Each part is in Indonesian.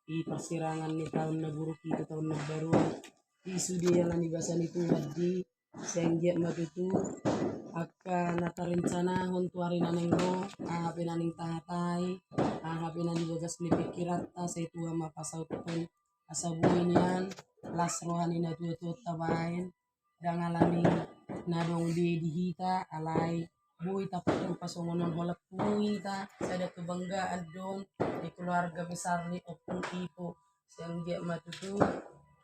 I persirangan ni tahun na buruk itu tahun na baru. Isu dia yang nibasan itu wadi sengge matutu aka natarencana hontu hari nanengro hape naning tahatai hape nani bagas ni pikiran ta saya tua ma pasau pun asabuinian las rohani na tua tabain dangalani nadong di dihita alai bui tapatu pasongonon holak bui ta sada kebanggaan dong di keluarga besar ni opung ipo sengge matutu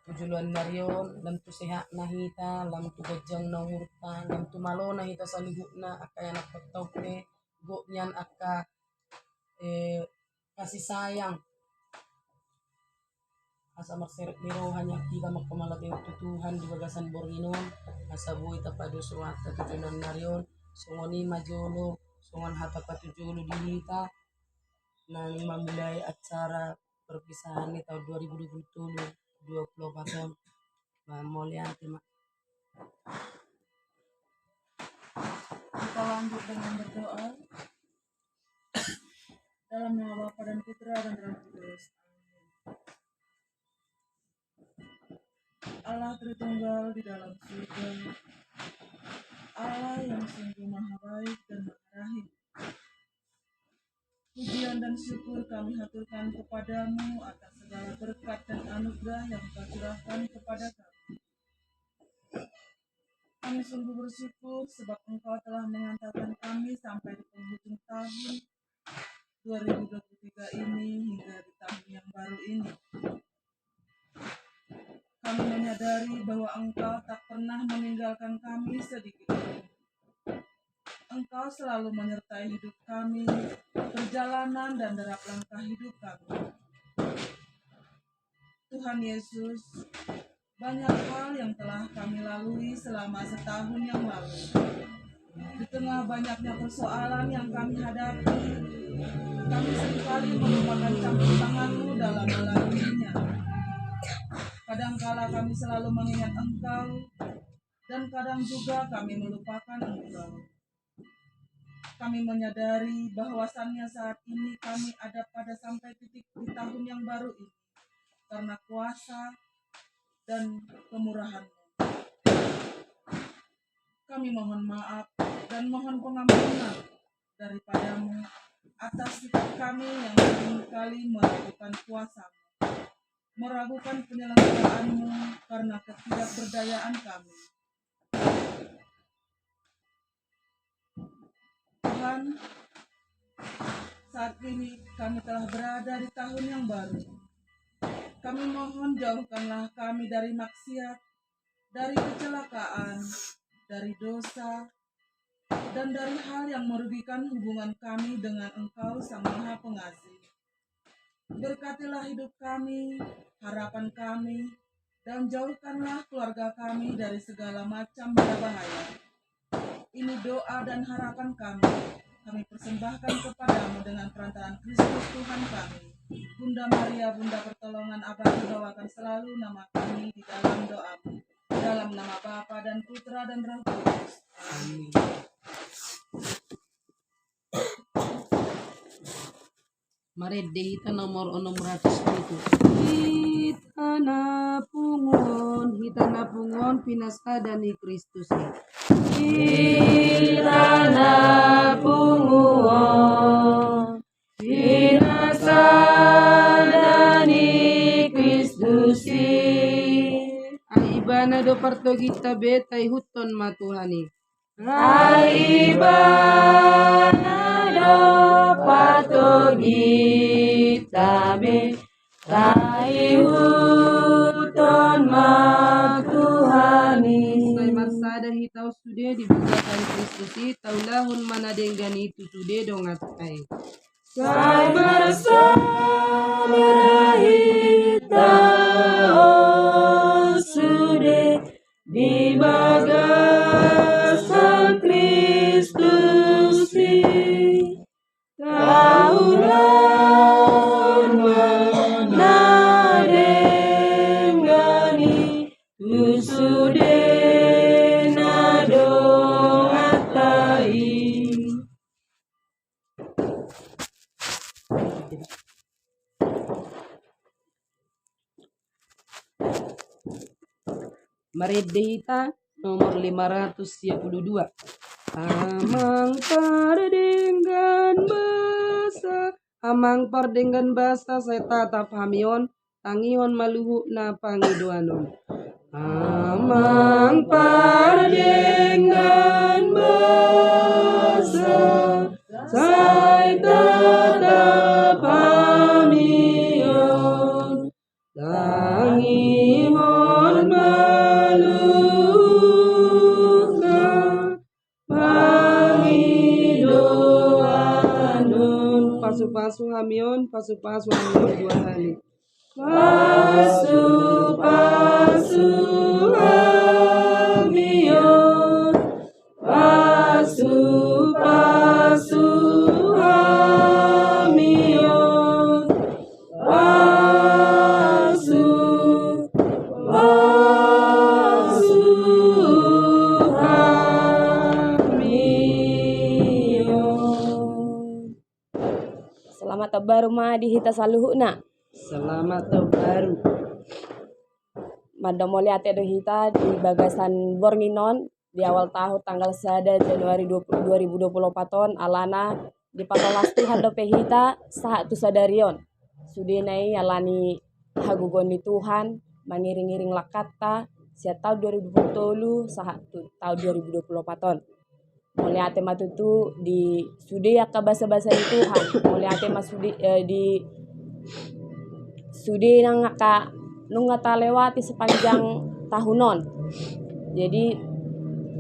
tujuan Marion lam tu sehat nahita lam tu gajang na hurta lam tu malo nahita sa na aka yang nakatau pe go nyan aka kasih sayang asa marseret ni rohanya kita magpamalaki ito Tuhan di bagasan Borginon asa buhay tapado suwata tujuan Marion sungoni majolo sungon hata patujolo dihita nang memulai acara perpisahan di tahun 2024 Molian Mak. Kita lanjut dengan berdoa dalam nama Bapa dan Putra dan Roh Kudus. Allah Tritunggal di dalam surga, Allah yang sungguh maha baik dan maha rahim. Pujian dan syukur kami haturkan kepadamu atas segala berkat dan anugerah yang Kau curahkan kepada kami. Kami sungguh bersyukur sebab Engkau telah mengantarkan kami sampai di penghujung tahun 2023 ini hingga di tahun yang baru ini. Kami menyadari bahwa Engkau tak pernah meninggalkan kami sedikit pun. Engkau selalu menyertai hidup kami, perjalanan dan derap langkah hidup kami. Tuhan Yesus, banyak hal yang telah kami lalui selama setahun yang lalu. Di tengah banyaknya persoalan yang kami hadapi, kami seringkali melupakan campur tangan-Mu dalam melaluinya. Kadangkala kami selalu mengingat Engkau, dan kadang juga kami melupakan Engkau. Kami menyadari bahwasannya saat ini kami ada pada sampai titik di tahun yang baru ini, karena kuasa dan kemurahan-Mu. Kami mohon maaf dan mohon pengampunan daripada-Mu atas sikap kami yang seringkali meragukan kuasa-Mu, meragukan penyelenggaraan-Mu karena ketidakberdayaan kami. Tuhan, saat ini kami telah berada di tahun yang baru. Kami mohon jauhkanlah kami dari maksiat, dari kecelakaan, dari dosa, dan dari hal yang merugikan hubungan kami dengan Engkau Sang Maha Pengasih. Berkatilah hidup kami, harapan kami, dan jauhkanlah keluarga kami dari segala macam bahaya. Ini doa dan harapan kami persembahkan kepadamu dengan perantaraan Kristus Tuhan kami. Bunda Maria, Bunda pertolongan abadi, bawakan selalu nama kami di dalam doamu. Dalam nama Bapa dan Putra dan Roh Kudus. Amin. Mari dihita nomor 600 itu. Hitana pungon pinasta dani Kristus. Hitana pungon pinasta dani Kristus. Aibana do parto kita betai huton matuhani. Aibana do parto kita betai huton matuhani. Sai marsada hitau sude di bugatan Kristus taulahun mana dengan itu sude dongatai. Sai marsada hitau sude di bagasan Kristus taulahun mana dengani usude nado atai. Maredehita nomor 532. Amang pardenggan basa saya tatap hamion tangion maluhu na pangiduanon. Amang pardenggan basa saya tatap hamion tangion maluhu na pangiduanon. Pasu-pasu hamion 2 kali. Pasu-pasu hamion, pasu-pasu hamion, pasu-pasu hamion. Selamat tahun baru ma di hita saluhuna. Selamat tahun baru. Madam moli ate do hita di bagasan Bornginon di awal tahun tanggal 1 Januari 2024 alana di patolas Tuhan do hita saat tu sadarion. Sudinai alani hagugon di Tuhan mangiring-iring lakata sia tahun 2020 saat tu tahun 2024. Moli ate matutu di sudi aka basa-basa di Tuhan. Moli ate masudi di sudi nang aka nung ngata lewati sepanjang tahunon. Jadi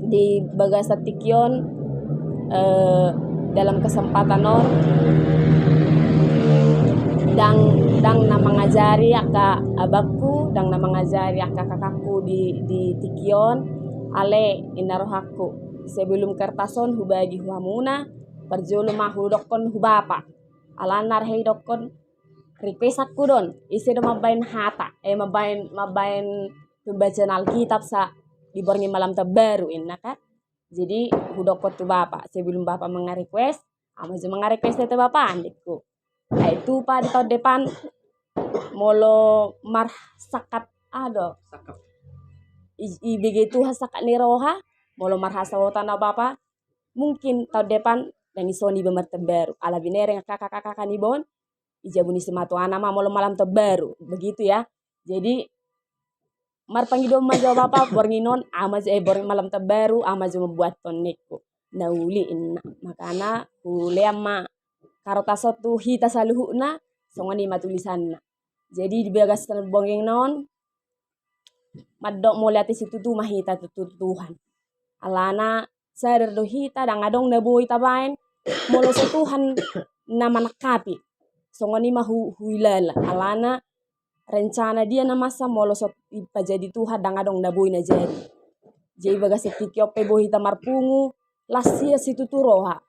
di bagasa tikyon dalam kesempatan non dang na mengajari aka abakku dang na mengajari aka kakakku di tikyon ale inarohaku sebelum kertason hubagi huamuna perjolo mahu dokon hubapa alanar hei dokon request aku don isi do mabain hata mabain pembacaan Alkitab sa di borngi malam terbaru inna kan. Jadi hudokot tu bapak sebelum bapak mengarequest ama je mengarequest itu bapak andikku. Nah itu pak di tahun depan molo mar sakat ado Sakap. begitu sakat ni roha molo mar hasawota na bapak mungkin tahun depan dan isoni bemer terbaru ala binereng kakak-kakak kanibon ijabuni sematu anama molo malam terbaru begitu ya. Jadi mar panggido majo bapak bornginon ama borng malam terbaru ama jo membuat tonekku nauli inna makana ule ama karotasot tu hita saluhuna songoni matulisanna. Jadi di bagas bornginon madok mole ati situ tu mahita tu Tuhan alana sadar do hita dang adong na boy tabain molo sa Tuhan na manakapi songoni mahu huilala alana rencana dia na masa molo so ipajadi Tuhan dang adong na boy na jadi. Jadi bagas tikyo pe boy hita marpungu lasia situ tu roha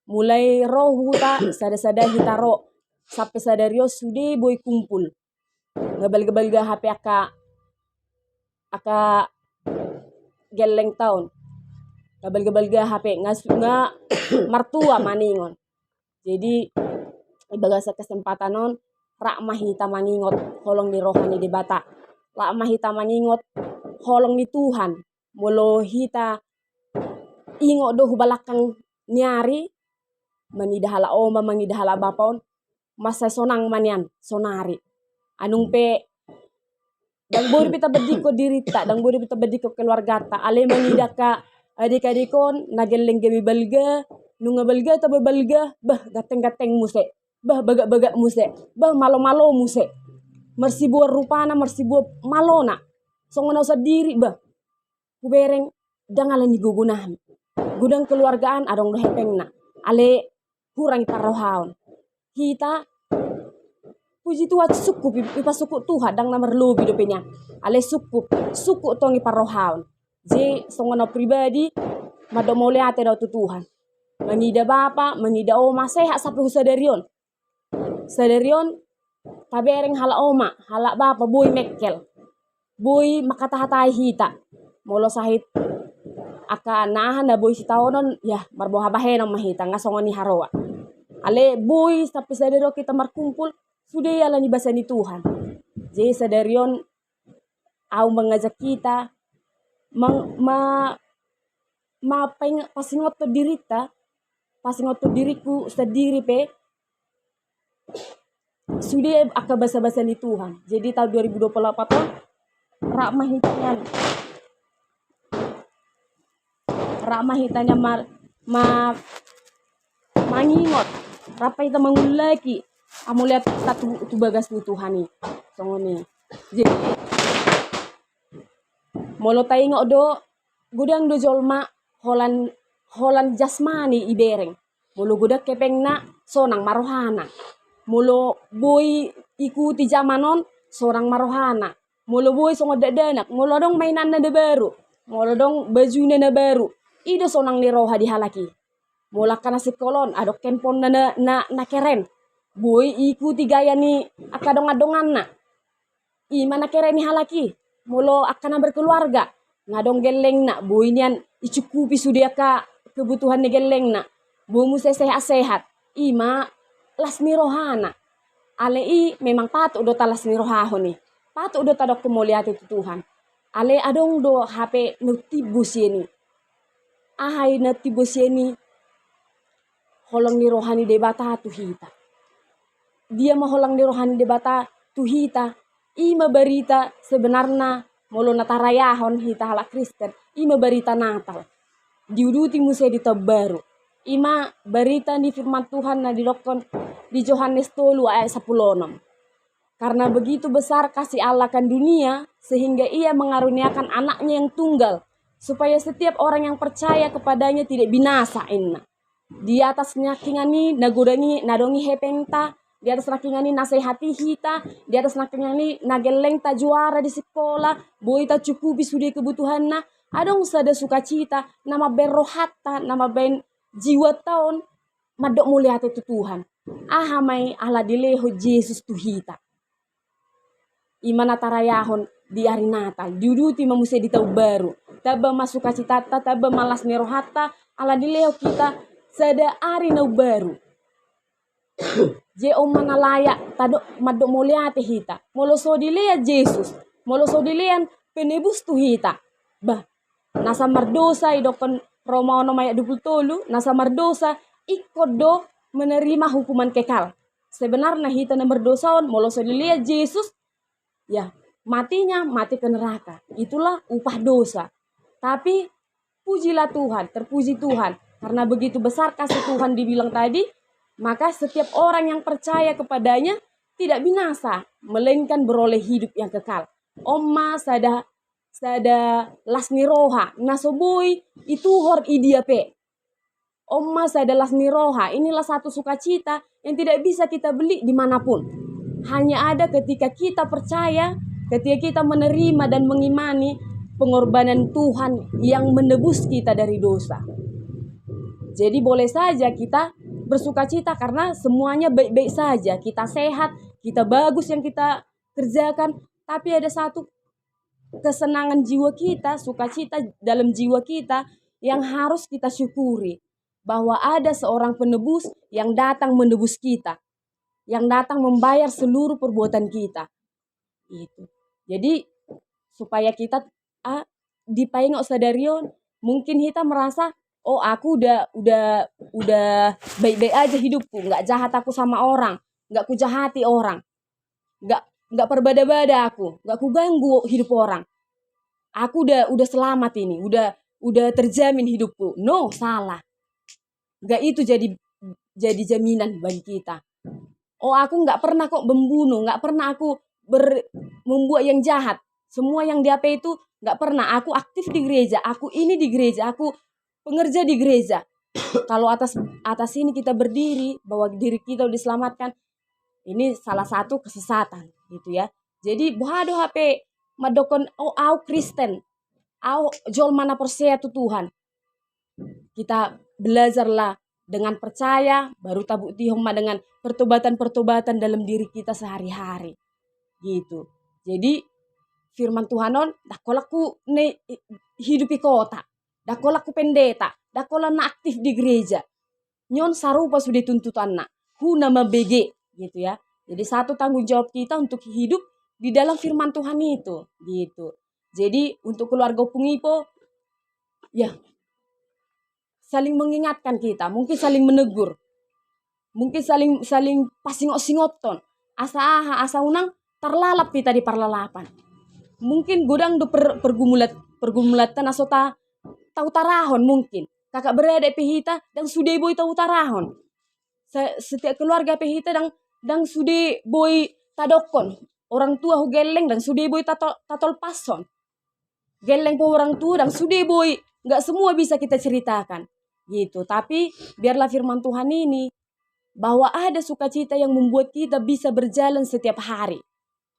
mulai roh huta sada-sada hita roh sampai sadario sude boy kumpul ngabal-gabal ga HP aka geleng tahun gabal-gabal ga HP nga martua maningon. Jadi ibagasa kesempatan non rak mahita mangingot holong ni rohani di bata rak mahita mangingot holong ni Tuhan molo hita ingot do hubalakang nyari manidahala oma manidahala bapaon masa sonang manian sonari anung pe dang bori pita bediko dirita dang bori pita bediko keluargata ale manidaka adik-adikon nageleng gabi balga nunga balga ta balga bah gateng-gateng muse bah bagak-bagak muse bah malo-malo muse marsibuar rupana marsibuar malona songono sadiri bah kubereng dangalan gugunahan gudang keluargaan adong do hepengna ale kurang parohaon kita puji Tuhan sukup ipa suku Tuhan dang namar lobi do penya ale suku tongi parohaon je songono pribadi madomole ate do Tuhan mangida bapa mangida oma sehat sampai husadarion sadarion tabereng hala oma hala bapa boy mekkel boy makatahatai hita molo sahit aka nahan na boy sitaonon ya marboha bahena mahita ngasongoni haroa ale boy sampai sadario kita markumpul sudah ya ni basa ni Tuhan. Jadi sadarion au mengajak kita ma pasingot to dirita, pasingot to diriku sendiri pe sudah aka basa-basa ni Tuhan. Jadi tahun 2028 tuh rak mahitanya mangingot rapa ita mangulaki amo lihat satu tu bagas ni Tuhan ni songoni. Jadi molo taingo do gudang do jolma holan jasmani ibereng. Molo gudak kepengna sonang marohana. Molo boy ikuti zamanon sorang marohana. Molo boy songo dadanak, molo dong mainan na baru. Molo dong bajuna na baru. Ido sonang ni roha di halaki. Mola kana sekolon adok kempon na keren. Boy ikuti gaya ni akadong-adongan na. Mana keren ni halaki. Molo akana berkeluarga. Ngadong geleng na. Boy nian icukupi sudia ka kebutuhan ni geleng na. Boy musa sehat-sehat. Ima las ni rohana. Ale memang patut do talas ni rohahon ni. Patut do tadok kemuliaan itu Tuhan. Ale adong do HP nutibus ini. Ahai nutibus ini. Holong ni rohani debata tuhita. Dia maholang ni rohani debata tuhita. Ima berita sebenarnya molo natarayahon hita halak Kristen. Ima berita Natal. Diuduti musa ditabaru. Ima berita di firman Tuhan na dilokon di Yohanes 3 ayat 16. Karena begitu besar kasih Allah kan dunia sehingga ia mengaruniakan anaknya yang tunggal supaya setiap orang yang percaya kepadanya tidak binasa inna. Di atas nakingani nagodani nadongi hepengta, di atas nakingani nasehati hita, di atas nakingani nageleng ta juara di sekolah, boy ta cukupi sudah kebutuhanna, adong sada sukacita, nama berrohatta, nama ben jiwa tahun, madok mulia itu Tuhan. Ahamai ala dileho Yesus tuhita. Imana tarayahon di hari Natal, diuduti mamusia di tahun baru. Taba masuk citata, taba malas nerohata, ala dileho kita sada ari nau baru. Je mana layak tado madok mulia hita. Molo so dilea Yesus, molo so dilean penebus tuhita. Bah, nasa mardosa idokon Roma ono ayat 20, nasa mardosa ikut do menerima hukuman kekal. Sebenarnya hita na berdosaon molo so dilea Yesus, ya matinya mati ke neraka. Itulah upah dosa. Tapi pujilah Tuhan, terpuji Tuhan. Karena begitu besar kasih Tuhan dibilang tadi, maka setiap orang yang percaya kepadanya tidak binasa, melainkan beroleh hidup yang kekal. Oma sada lasni roha, nasoboi itu hor idiape. Oma sada lasni roha, inilah satu sukacita yang tidak bisa kita beli dimanapun. Hanya ada ketika kita percaya, ketika kita menerima dan mengimani pengorbanan Tuhan yang menebus kita dari dosa. Jadi boleh saja kita bersukacita karena semuanya baik-baik saja. Kita sehat, kita bagus yang kita kerjakan. Tapi ada satu kesenangan jiwa kita, sukacita dalam jiwa kita yang harus kita syukuri. Bahwa ada seorang penebus yang datang menebus kita. Yang datang membayar seluruh perbuatan kita. Itu. Jadi supaya kita dipaingok sadarion, mungkin kita merasa oh aku udah baik-baik aja hidupku, nggak jahat aku sama orang, nggak ku jahati orang, nggak perbada-bada aku, nggak ku ganggu hidup orang. Aku udah selamat ini, udah terjamin hidupku. No, salah. Nggak itu jadi jaminan bagi kita. Oh aku nggak pernah kok membunuh, nggak pernah aku membuat yang jahat. Semua yang di HP itu nggak pernah. Aku aktif di gereja, aku ini di gereja, aku pengerja di gereja. Kalau atas ini kita berdiri bahwa diri kita udah diselamatkan, ini salah satu kesesatan gitu ya. Jadi bohado HP madokon au Kristen, au jol mana percaya tu Tuhan. Kita belajarlah dengan percaya, baru tabuk tihoma dengan pertobatan-pertobatan dalam diri kita sehari-hari. Gitu. Jadi firman Tuhanon, dakolaku ne hidupi kota. Dakola ku pendeta, dakola na aktif di gereja. Nyon sarupa sudah tuntutan na. Hu nama BG gitu ya. Jadi satu tanggung jawab kita untuk hidup di dalam firman Tuhan itu gitu. Jadi untuk keluarga Pungipo, ya saling mengingatkan kita, mungkin saling menegur, mungkin saling pasingok-singopton. Asa unang terlalap kita di parlalapan. Mungkin godang do pergumulatan asota tau tarahon mungkin. Kakak beradik pehita dan sudah boy tau tarahon. Setiap keluarga pehita dan sudah boy tadokon. Orang tua hu geleng dan sudah boy tatol pason. Geleng po orang tua dan sudah boy. Nggak semua bisa kita ceritakan. Gitu. Tapi biarlah firman Tuhan ini. Bahwa ada sukacita yang membuat kita bisa berjalan setiap hari.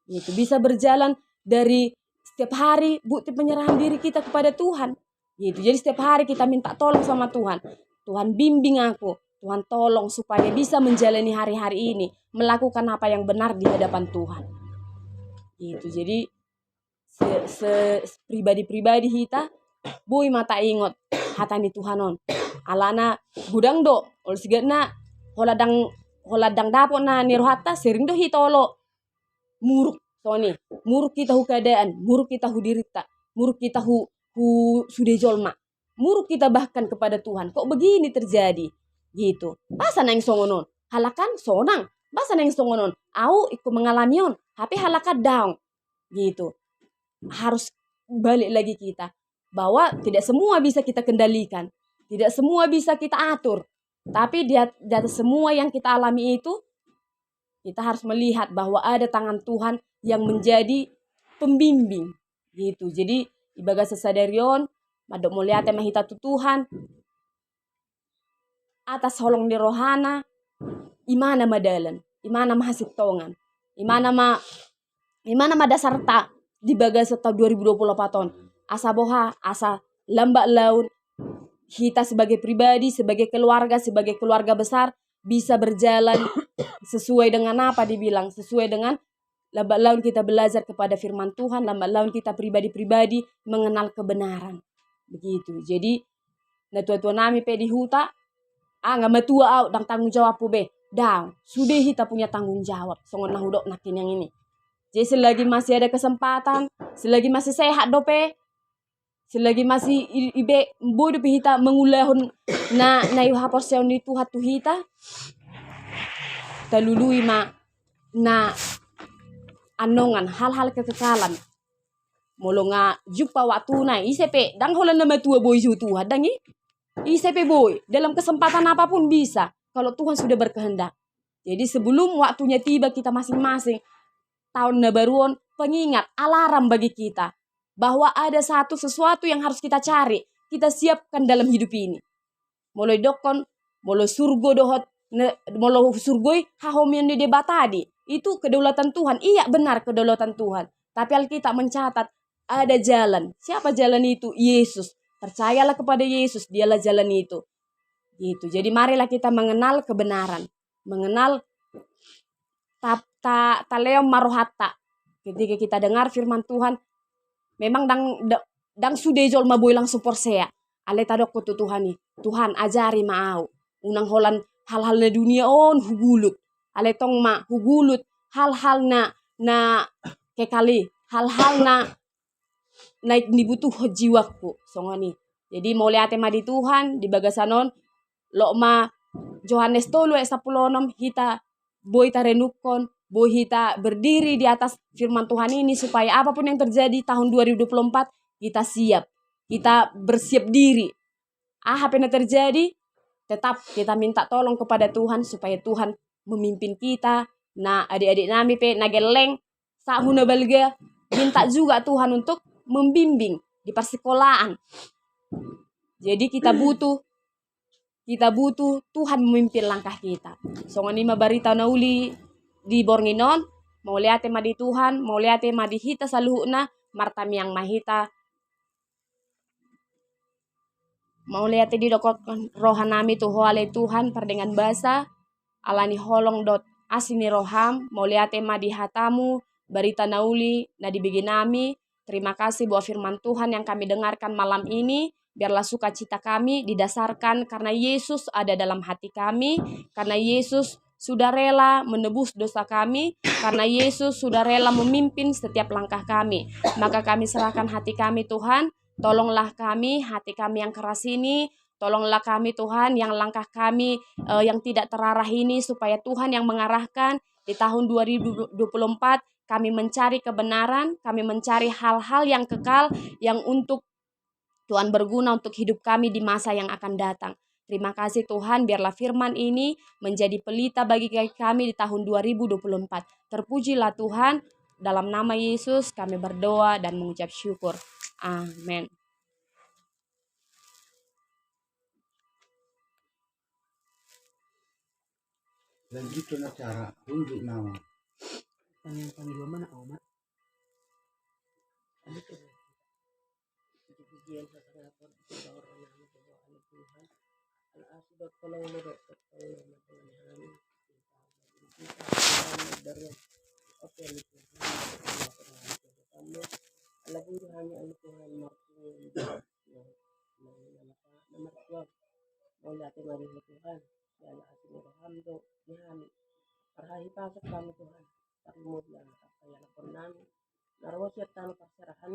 Gitu. Bisa berjalan dari setiap hari bukti penyerahan diri kita kepada Tuhan. Gitu. Jadi setiap hari kita minta tolong sama Tuhan. Tuhan bimbing aku. Tuhan tolong supaya bisa menjalani hari-hari ini. Melakukan apa yang benar di hadapan Tuhan. Gitu. Jadi pribadi-pribadi kita boy mata ingot hatani Tuhanon alana gudang do ol sigana holadang dapot na nirohata sering do hitolo muruk kita hu keadaan, muruk kita hu dirita, muruk kita hu sudah jolma, muruk kita bahkan kepada Tuhan. Kok begini terjadi gitu. Basa nang songonon halakan sonang, basa nang songonon au ikut mengalami on tapi halakan down gitu. Harus balik lagi kita bahwa tidak semua bisa kita kendalikan, tidak semua bisa kita atur, tapi di atas semua yang kita alami itu kita harus melihat bahwa ada tangan Tuhan yang menjadi pembimbing gitu. Jadi ibaga sesadarion madok muliate mahita tu Tuhan atas holong di rohana imana madalan, imana mahasitongan, imana madasarta di baga setahun 2024 ton. Asa boha, asa lambak laun, kita sebagai pribadi, sebagai keluarga besar, bisa berjalan sesuai dengan apa dibilang, sesuai dengan lambat laun kita belajar kepada firman Tuhan, lambat laun kita pribadi-pribadi mengenal kebenaran. Begitu. Jadi, na tua-tua nami pe di huta, nggak matua au, dan tanggung jawab po be. Dang, sudah kita punya tanggung jawab. Songon nahudok nakin yang ini. Jadi selagi masih ada kesempatan, selagi masih sehat dope, selagi masih ibe bodo pihita mengulahun na yuhapor seon itu hatu hita, talului na anongan hal-hal kekekalan. Molo nga jumpa waktu na isepe dang holan na matua boy su Tuhan dangi isepe boy dalam kesempatan apapun bisa kalau Tuhan sudah berkehendak. Jadi sebelum waktunya tiba kita masing-masing tahun na baruon pengingat alarm bagi kita bahwa ada sesuatu yang harus kita cari, kita siapkan dalam hidup ini. Molo dokon, molo surgo dohot, molo surgoi hahomian di debat tadi. Itu kedaulatan Tuhan. Iya benar kedaulatan Tuhan. Tapi Alkitab mencatat ada jalan. Siapa jalan itu? Yesus. Percayalah kepada Yesus, dialah jalan itu. Gitu. Jadi marilah kita mengenal kebenaran. Mengenal taleom marohata. Ketika kita dengar firman Tuhan, memang dang sudah jolma boy langsung porsea. Ale tadok ko tu Tuhan ni. Tuhan ajari maau. Unang holan hal-hal na dunia on hugulut. Ale tong ma hugulut hal-hal na kekali. Hal-hal na dibutuh jiwaku. Songoni. Jadi mau lihat tema di Tuhan di bagasanon lo ma Yohanes 3:16 kita boy tarenukon. Boy kita berdiri di atas firman Tuhan ini supaya apapun yang terjadi tahun 2024 kita siap. Kita bersiap diri. Apa yang terjadi? Tetap kita minta tolong kepada Tuhan supaya Tuhan memimpin kita. Nah adik-adik nami pe nageleng sahuna balga minta juga Tuhan untuk membimbing di persekolahan. Jadi kita butuh Tuhan memimpin langkah kita. Songon lima barita nauli di bornginon mau lihat tema di Tuhan, mau lihat tema di hita saluhuna martam yang mahita. Mau lihat di dokot rohanami tu hoale Tuhan perdengan bahasa alani holong dot asini roham mau lihat tema di hatamu barita nauli na dibiginami. Terima kasih buat firman Tuhan yang kami dengarkan malam ini. Biarlah sukacita kami didasarkan karena Yesus ada dalam hati kami, karena Yesus sudah rela menebus dosa kami, karena Yesus sudah rela memimpin setiap langkah kami. Maka kami serahkan hati kami Tuhan, tolonglah kami, hati kami yang keras ini, tolonglah kami Tuhan yang langkah kami yang tidak terarah ini, supaya Tuhan yang mengarahkan di tahun 2024 kami mencari kebenaran, kami mencari hal-hal yang kekal yang untuk Tuhan berguna untuk hidup kami di masa yang akan datang. Terima kasih Tuhan, biarlah firman ini menjadi pelita bagi kami di tahun 2024. Terpujilah Tuhan, dalam nama Yesus kami berdoa dan mengucap syukur. Amin. Dan itu cara tunjuk nama. Yang panggil mana Omat? Ada tuh. Puji-pujian setengah pun kita orang yang berdoa oleh Tuhan. Al-asbab kalau menurut kalau Tuhan kita dari apa yang Tuhan kamu ala guru hanya oleh Tuhan martu yang nomor 2 mau latih mari Tuhan ya Allah asmi hamdo dihami parhahi pasok kami Tuhan kami mau bilang apa yang pernah narawat ya tanah pasarahan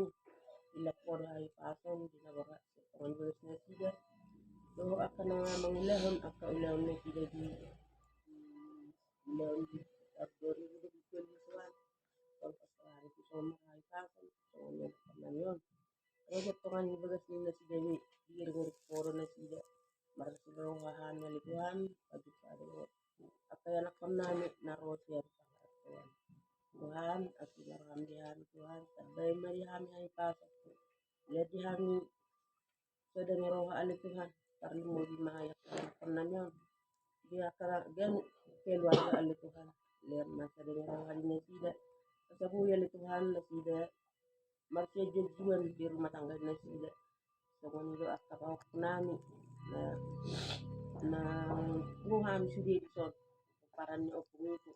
ila porhahi pason di nabaga pengurus nasiga bahwa akan mengilahun akan ilahun nasiga di ilahun di 2021 pagkakaroon ko sa mga ipapon so ano naman yun kaya tungan ibagas nila si Dani diiring puro na sila marasilo hahan na likuhan pagkakaroon at kaya nakamnami na rosya Tuhan Tuhan at inaramdihan Tuhan sabay marihami ay pasok lihami sa Dani roha ali Tuhan karena mo di mahayak na nakamnan yun dia gan keluarga ali Tuhan lihat masa Dani roha ali na sila kasabuyan ni Tuhan na sila marsya jajuan di rumah tangga na sila so kung nilo at kapawak nami na buham sudi so para ni opong ito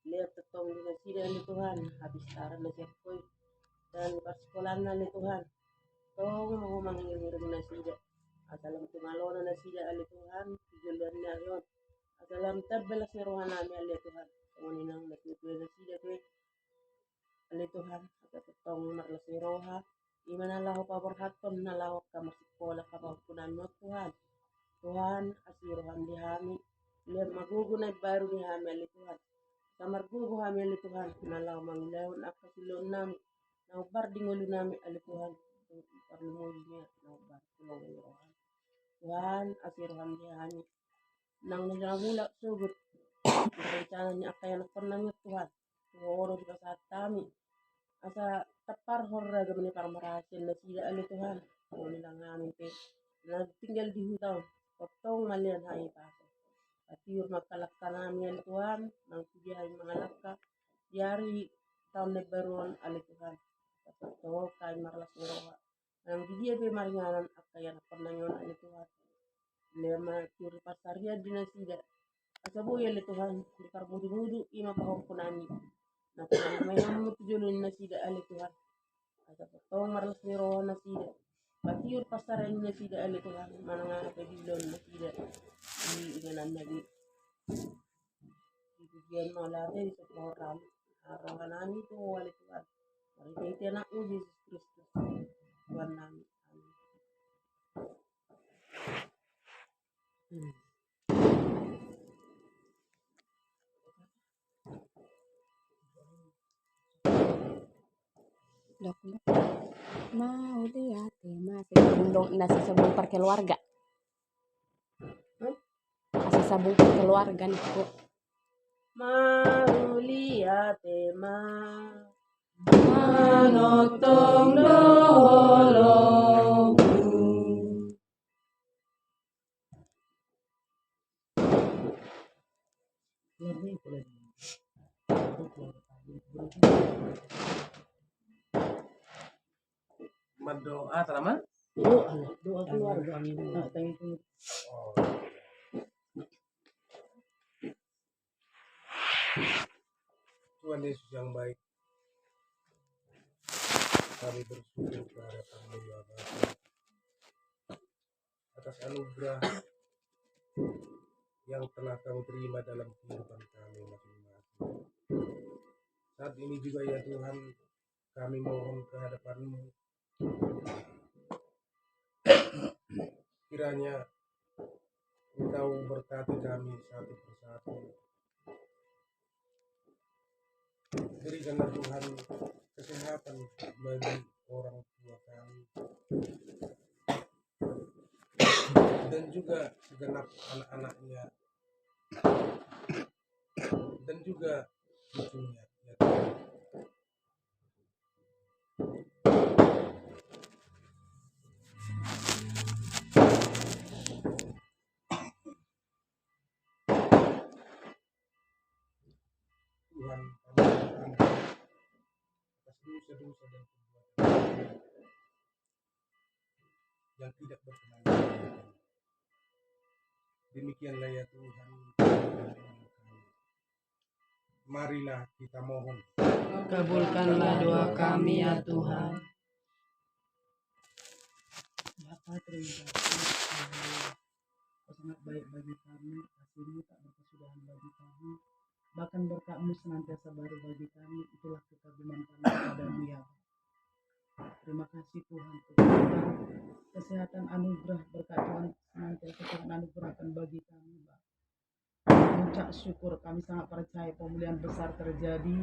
lihat tetong na sila ni Tuhan habis taran na siya koy dan paskolan na ni Tuhan tong mo mangingiring na sila at alam tumalo na sila ali Tuhan tujulan na yon at alam tabalas ni rohan nami ali Tuhan kung ninang natutuwa na sila koy ali Tuhan at itong marlas ni roha imanalaho paborhaton nalaho ka masikola ka pagpunan mo Tuhan Tuhan asirohan dihami lihat magugunay baru dihami ali Tuhan sa margugo hami ali Tuhan nalaho mangilahon akasilon nami naubar dingolo nami ali Tuhan parlumuli niya naubar tulong ni rohan Tuhan asirohan dihami nang nagahula sugot rencana niya kaya nagpernah Tuhan Tuhan di kasat kami asa tapar horra gamani para marasin na sila ali Tuhan kung nilang amin pe nagtinggal di hutaw potong malian hai paso at yun magkalakka namin ali Tuhan nang sibihay mga lakka yari taon na baruan ali Tuhan at ito kay marlas ng roha nang didiya pe maringanan at kaya napananyon ali Tuhan lema turi pasarya din na sila asabuya ali Tuhan di karbudu-budu ima pahong punani na may hamot julun na sila ali Tuhan at tong marlas ni roha na sila pati yun pasaran na sila ali Tuhan mananga kabilon na sila di inanan na di ibigyan mo lahat sa program araw namin ito ali Tuhan marikay na mo Jesus Kristus Tuhan namin amin Dok, mau lihat nasi sabung perkeluarga. Nasi sabung perkeluarga nih bu. mau lihat Manotong dolong. Berdoa teman? doa keluarga amin thank you Tuhan Yesus yang baik, kami bersyukur kehadapan-Mu ya Bapa atas anugerah yang telah kau terima dalam kehidupan kami masing-masing. Saat ini juga ya Tuhan, kami mohon kehadapan-Mu, kiranya Engkau berkati kami satu persatu. Berikanlah Tuhan kesehatan bagi orang tua kami dan juga segenap anak-anaknya dan juga cucunya ya Tuhan. Tuhan, kami mohon atas dosa-dosa dan perbuatan kami yang tidak berkenan di hadapan-Mu. Demikianlah ya Tuhan, marilah kita mohon. Kabulkanlah doa kami ya Tuhan. Bapa, terima kasih. Kau sangat baik bagi kami, kasih-Mu tak berkesudahan bagi kami. Bahkan berkat-Mu senantiasa baru bagi kami, itulah kekaguman kami kepadamu ya Allah. Terima kasih Tuhan, kesehatan anugerah berkat Tuhan senantiasa Tuhan anugerahkan bagi kami, Bapak. Mengucap syukur, kami sangat percaya pemulihan besar terjadi di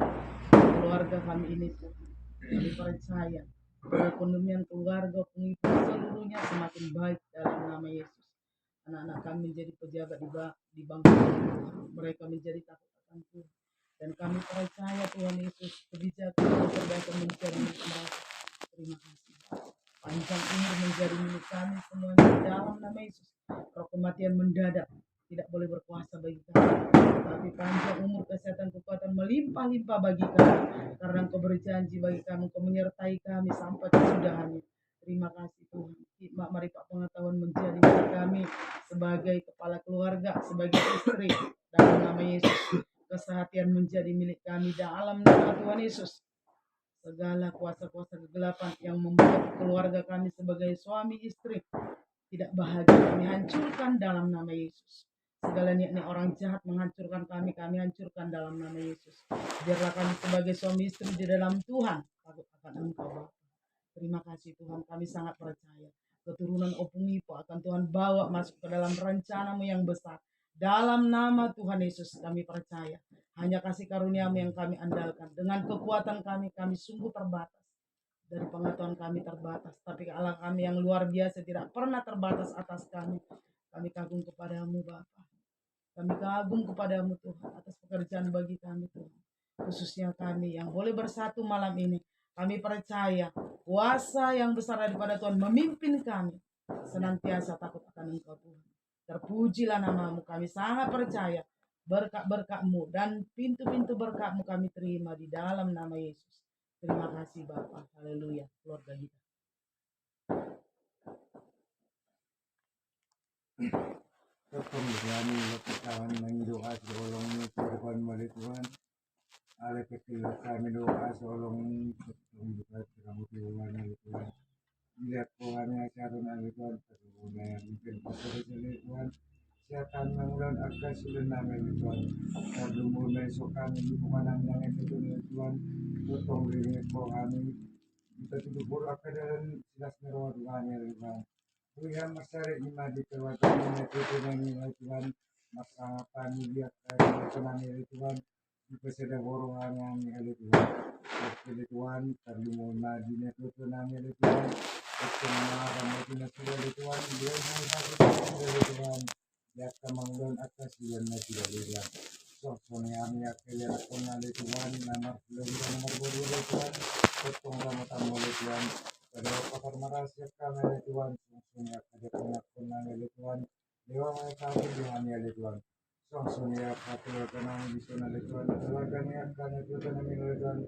keluarga kami ini Tuhan. Kami percaya perekonomian keluarga penghidupan seluruhnya semakin baik dalam nama Yesus. Anak-anak kami menjadi pejabat di bangsa Tuhan. Mereka menjadi takut akan Tuhan. Dan kami percaya Tuhan Yesus kebijakan dan kecerdasan menjadi milik mereka. Terima kasih. Panjang umur menjadi milik kami semuanya di dalam nama Yesus. Roh kematian mendadak tidak boleh berkuasa bagi kami. Tapi panjang umur, kesehatan, kekuatan melimpah-limpah bagi kami. Karena Engkau berjanji bagi kami, Engkau menyertai kami sampai kesudahannya. Terima kasih Tuhan. Hikmat marifat pengetahuan menjadi milik kami sebagai kepala keluarga, sebagai istri dalam nama Yesus. Kesehatan menjadi milik kami dalam nama Tuhan Yesus. Segala kuasa-kuasa kegelapan yang membuat keluarga kami sebagai suami istri tidak bahagia, kami hancurkan dalam nama Yesus. Segala niat-niat orang jahat menghancurkan kami hancurkan dalam nama Yesus. Biarlah kami sebagai suami istri di dalam Tuhan takut akan Engkau Bapa. Terima kasih Tuhan, kami sangat percaya keturunan Opungipo akan Tuhan bawa masuk ke dalam rencana-Mu yang besar. Dalam nama Tuhan Yesus kami percaya. Hanya kasih karunia-Mu yang kami andalkan. Dengan kekuatan kami sungguh terbatas. Dari pengetahuan kami terbatas. Tapi Allah kami yang luar biasa tidak pernah terbatas atas kami. Kami kagum kepadamu Bapa. Kami kagum kepadamu Tuhan atas pekerjaan bagi kami Tuhan. Khususnya kami yang boleh bersatu malam ini. Kami percaya kuasa yang besar daripada Tuhan memimpin kami. Senantiasa takut akan Engkau Tuhan. Terpujilah nama-Mu, kami sangat percaya berkat-berkat-Mu dan pintu-pintu berkat-Mu kami terima di dalam nama Yesus. Terima kasih Bapak. Haleluya. Keluarga kita. Tolong kami lakukan mendoa seolong Tuhan balik Tuhan. Ada kecil kami doa seolong buka terang Tuhan Tuhan. Lihat Tuhan yang caranya Tuhan terus mungkin pasal Tuhan. Siakan mengulang akan sudah nama Tuhan. Sebelum mulai sokan di pemandangan yang itu Tuhan. Tolong diri kami. Kita tutup bola ke dalam silas merah Tuhan ya Tuhan. Tuhan masyarakat lima di perwakilan yang itu dengan Tuhan. Masa kami lihat dengan ya Tuhan. Kita sedang borongan yang ya Tuhan. Jadi Tuhan terlalu nadine itu nami ya Tuhan. Semua kami tidak sudah ya Tuhan. Dia yang Tuhan. Ya kemanggulan atas bulannya tidak lihat. Soalnya kami akan pun ada Tuhan. Nomor dua Tuhan. Potong ramatan oleh Tuhan. Pada pakar marasya kami oleh Tuhan. Soalnya ada pengakuan oleh Tuhan. Dewa mereka kami oleh Tuhan. Soalnya patut tenang di sana oleh Tuhan. Keluarganya akan itu tenang oleh Tuhan.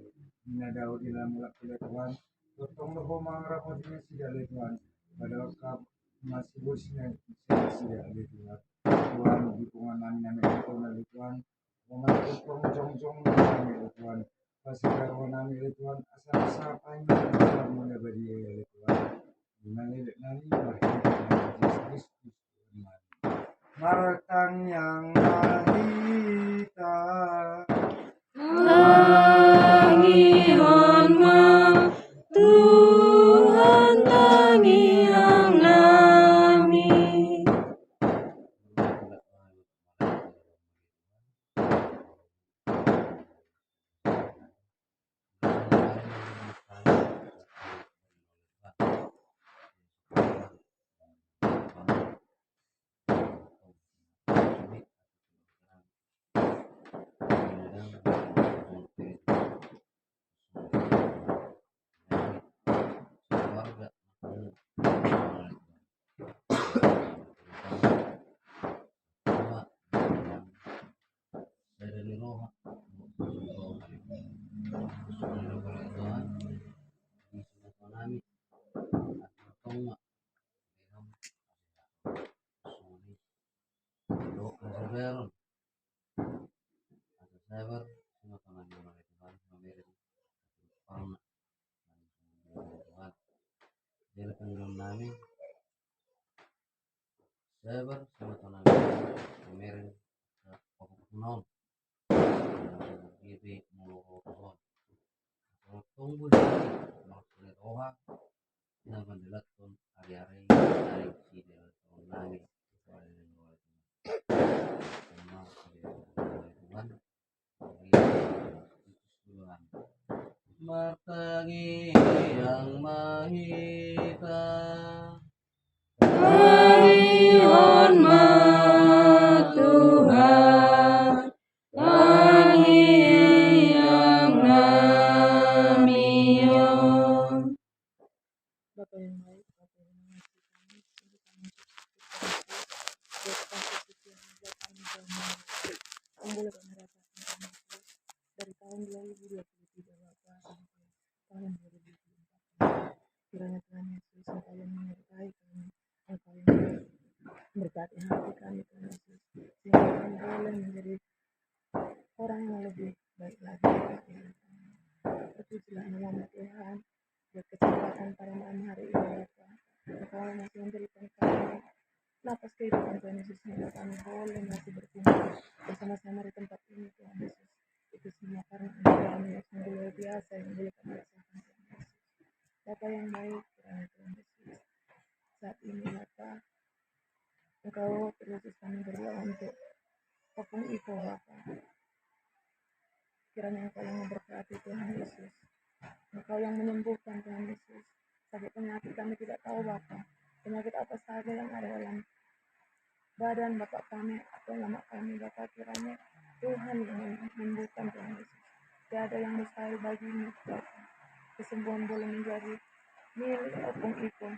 Minadau di dalam mulak oleh Tuhan. Potong berhomang rapatnya tidak oleh Tuhan. Pada waktu masih bosnya tidak oleh Tuhan. Tuhan dukungan kami oleh Tuhan. Memang jong-jong oleh Tuhan. Pasal nami oleh Tuhan asal sapanya Tuhan mendapat dia oleh Tuhan. Dimana nami Yesus Kristus. Martang yang mahita, Tangihon ma Tuhan tangihang nami. Martangi yang mahita, Tangihon ma Tuhan tangihang namion. Bapa yang baik, Bapa yang mengasihi kami, sungguh kami bersyukur buat kasih setia yang buat kami selama ini. Yang boleh kami rasakan kami Yesus dari tahun 2023 Bapa sampai tahun 2024. Kiranya Tuhan Yesus Engkau yang menyertai kami, Engkau yang berkati hati kami Tuhan Yesus, sehingga kami boleh menjadi orang yang lebih baik lagi Bapa Tuhan. Terpujilah nama Tuhan buat kesempatan pada malam hari ini Bapa. Engkau masih memberikan kami napas kehidupan Tuhan Yesus, sehingga kami boleh masih berkumpul bersama-sama di tempat ini Tuhan Yesus. Itu semua karena anugerah-Mu yang sungguh luar biasa yang boleh kami rasakan Tuhan Yesus. Bapa yang baik, kiranya Tuhan Yesus saat ini Bapa, Engkau terus kami berdoa untuk Opung Iko Bapa. Kiranya Engkau yang memberkati Tuhan Yesus, Engkau yang menyembuhkan Tuhan Yesus. Sakit penyakit kami tidak tahu Bapa, penyakit apa saja yang ada dalam badan Bapak kami atau lemak kami Bapak, kiranya Tuhan yang menyembuhkan Tuhan Yesus. Tidak ada yang mustahil bagimu Bapak. Kesembuhan boleh menjadi milik Opung Iko,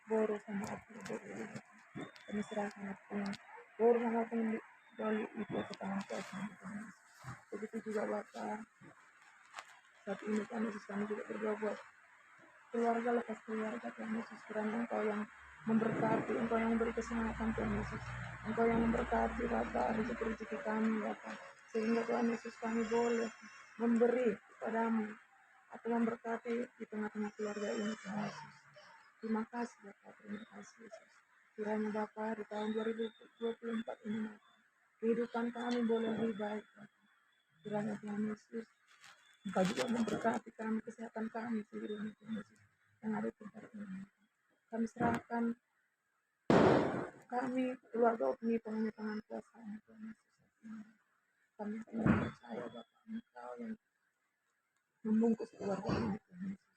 Boru sama Opung Doli. Kami serahkan Opung Boru sama Opung Doli itu ke tangan kuasa Tuhan Yesus. Begitu juga Bapak, saat ini Tuhan Yesus kami juga berdoa buat keluarga lepas keluarga Tuhan Yesus. Kiranya Engkau yang memberkati, Engkau yang memberi kesehatan Tuhan Yesus, Engkau yang memberkati Bapak rezeki-rezeki kami Bapak, sehingga Tuhan Yesus kami boleh memberi kepadamu atau memberkati di tengah-tengah keluarga ini Tuhan Yesus. Terima kasih Bapak, terima kasih Yesus. Kiranya Bapak di tahun 2024 ini Bapak, kehidupan kami boleh lebih baik Bapak. Kiranya Tuhan Yesus Engkau juga memberkati kami, kesehatan kami seluruhnya Tuhan Yesus yang ada di tempat ini. Kami serahkan kami keluarga Opung Iko hanya tangan kuasa Tuhan Yesus. Kami hanya percaya Bapak, Engkau yang membungkus keluarga ini Tuhan Yesus.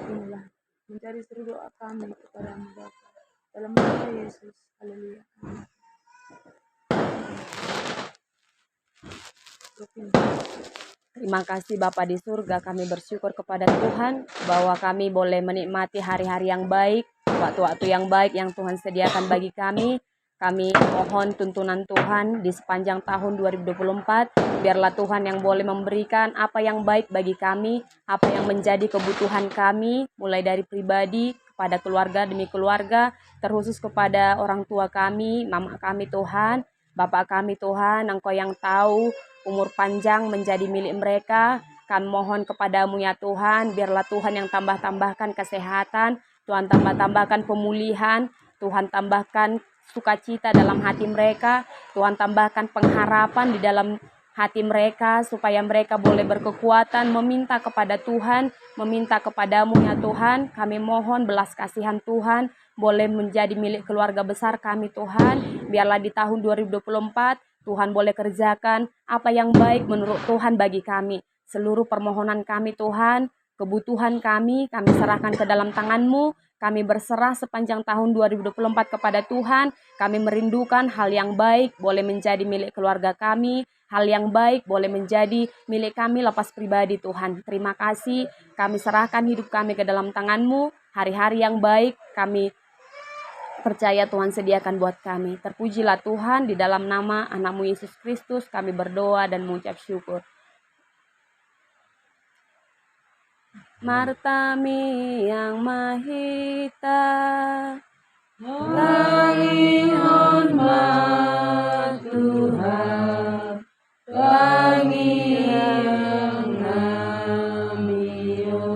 Inilah menjadi seru doa kami kepadamu Bapa, dalam nama Yesus. Haleluya. Amin. Terima kasih Bapa di surga, kami bersyukur kepada Tuhan bahwa kami boleh menikmati hari-hari yang baik, waktu-waktu yang baik yang Tuhan sediakan bagi kami. Kami mohon tuntunan Tuhan di sepanjang tahun 2024, biarlah Tuhan yang boleh memberikan apa yang baik bagi kami, apa yang menjadi kebutuhan kami, mulai dari pribadi kepada keluarga demi keluarga, terkhusus kepada orang tua kami, mama kami Tuhan, Bapak kami Tuhan, Engkau yang tahu umur panjang menjadi milik mereka. Kami mohon kepadamu ya Tuhan, biarlah Tuhan yang tambah-tambahkan kesehatan, Tuhan tambah-tambahkan pemulihan, Tuhan tambahkan sukacita dalam hati mereka. Tuhan tambahkan pengharapan di dalam hati mereka supaya mereka boleh berkekuatan meminta kepada Tuhan, meminta kepadamu ya Tuhan. Kami mohon belas kasihan Tuhan boleh menjadi milik keluarga besar kami Tuhan. Biarlah di tahun 2024 Tuhan boleh kerjakan apa yang baik menurut Tuhan bagi kami. Seluruh permohonan kami Tuhan, kebutuhan kami serahkan ke dalam tangan-Mu. Kami berserah sepanjang tahun 2024 kepada Tuhan. Kami merindukan hal yang baik boleh menjadi milik keluarga kami. Hal yang baik boleh menjadi milik kami lepas pribadi Tuhan. Terima kasih. Kami serahkan hidup kami ke dalam tangan-Mu. Hari-hari yang baik kami percaya Tuhan sediakan buat kami. Terpujilah Tuhan, di dalam nama anak-Mu Yesus Kristus kami berdoa dan mengucap syukur. Martami yang mahita, Langihon Tuhan, Langihon Namion.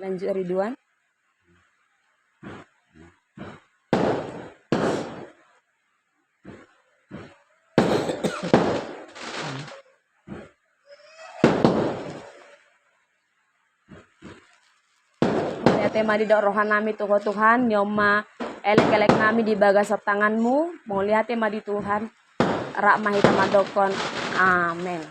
Lanjut Ridwan. Tema di rohan nami Tuhan, nyoma elek-elek nami di bagasat tangan-Mu. Mau lihat tema di Tuhan, rak mahita madokon. Amin.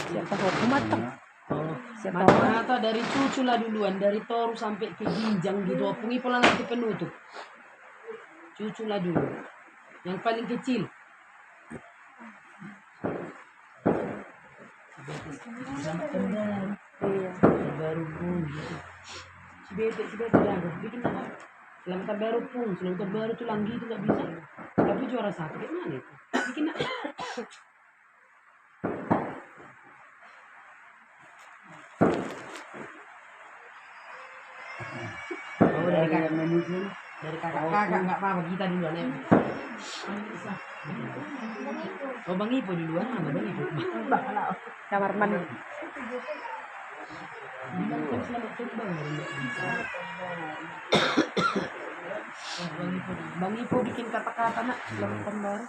Siapa hukumat tuh? Mata dari cucu lah duluan, dari toru sampai ke ginjang gitu. Pungi pola nanti penutup. Cucu lah dulu. Yang paling kecil. Iya. Baru pun gitu. Si bete jangan bikin apa? Selamat baru pun, selamat baru tulang gitu nggak bisa. Tapi juara sakit mana itu? Bikin apa? Oh dari kakak menyusun, dari kakak nggak apa-apa kita duluan ya. Oh Bang Ipo duluan, mana Bang Ipo? Kamar mandi. Bang Ipo bikin kata-kata nak selamat baru.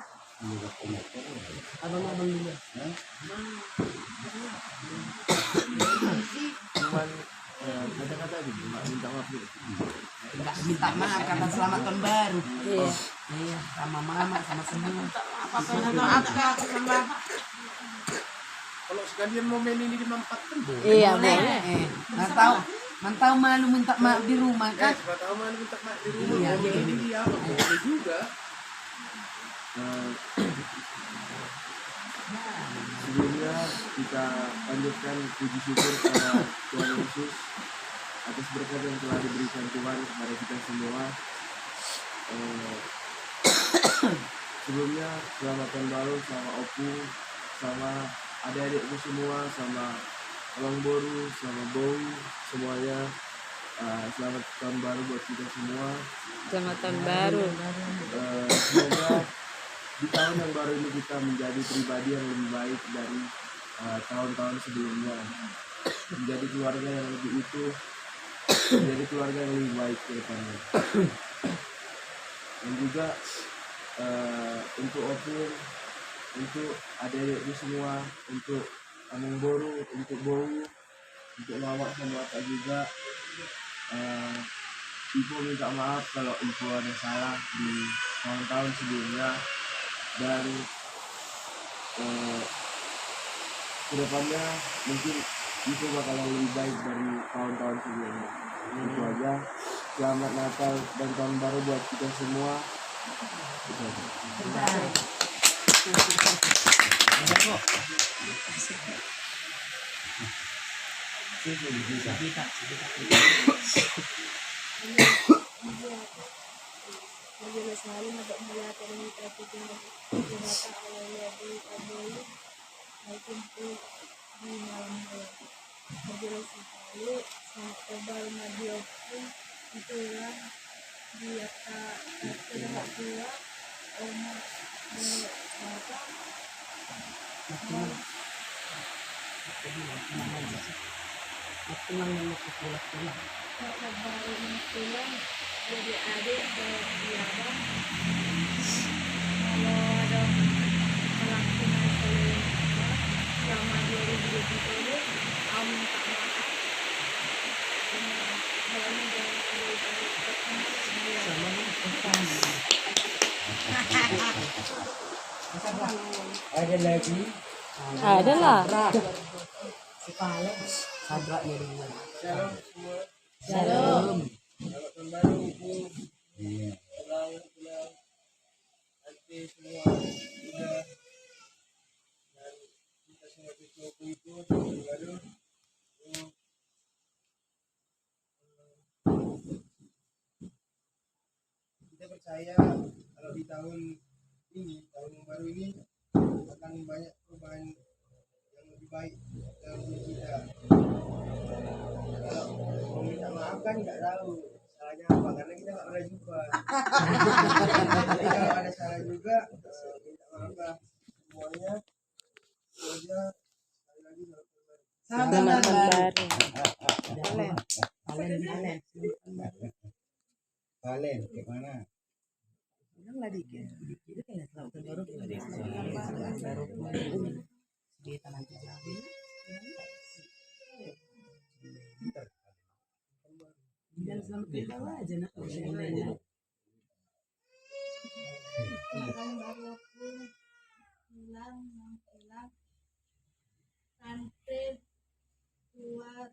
Abang dulu. Cuman kata-kata aja, minta maaf dulu. Minta maaf kata selamat tahun baru. Iya. Iya, sama mama sama semua. Kalau sekalian momen ini dimanfaatkan boleh. Iya, Boleh. boleh. Mantau malu minta maaf di rumah kan? Siapa tahu mana minta maaf di rumah. Iya, Momen iya. ini dia apa boleh juga. Sebelumnya kita panjatkan puji syukur kepada Tuhan Yesus atas berkat yang telah diberikan Tuhan kepada kita semua. Sebelumnya selamat tahun baru sama Opu, sama adik-adikku semua, sama Abang Boru, sama Bowie, semuanya. Selamat tahun baru buat kita semua. Selamat tahun baru. Semoga di tahun yang baru ini kita menjadi pribadi yang lebih baik dari tahun-tahun sebelumnya, menjadi keluarga yang lebih utuh, menjadi keluarga yang lebih baik ke depannya. Dan juga untuk Opir, untuk adik-adikku semua, untuk Among Boru, untuk Bowu, untuk Mama sama Ata juga. Ibu minta maaf kalau Ibu ada salah di tahun-tahun sebelumnya, dan kedepannya mungkin Ibu bakalan lebih baik dari tahun-tahun sebelumnya. Itu aja. Selamat Natal dan tahun baru buat kita semua. Itu aja. Majelis Halim untuk melihat ini terpikir data awalnya di Kabul maupun di malam hari. Majelis Halim sangat tebal Nabi Opi itulah dia tak tidak dua oma berapa Makilang. Makilang yang makapulak-pulak. baru pulang jadi adik dan dia bang kalau ada melakukan selama 2020 aku minta maaf banyak yang Sama Ada lagi? Ada lah. Si Palen. Sadra ya dengan. Shalom semua. Shalom. Selamat tahun baru Bu. Iya. Pulang nanti semua sudah dan kita semua cucu ikut tahun baru. Kita percaya kalau di tahun ini, tahun yang baru ini akan banyak perubahan yang lebih baik dalam diri kita. Kalau mau minta maaf kan nggak tahu salahnya apa karena kita nggak pernah jumpa. Jadi kalau ada salah juga minta maaf lah semuanya. Itu aja. Sekali lagi selamat tahun baru. Selamat tahun baru. Palen. Valen, gimana? Bilang lah dikit. Dikit kayak selalu baru baru kita nanti jauh. Dan selamat tinggal aja nak. kan baru aku pulang tante keluar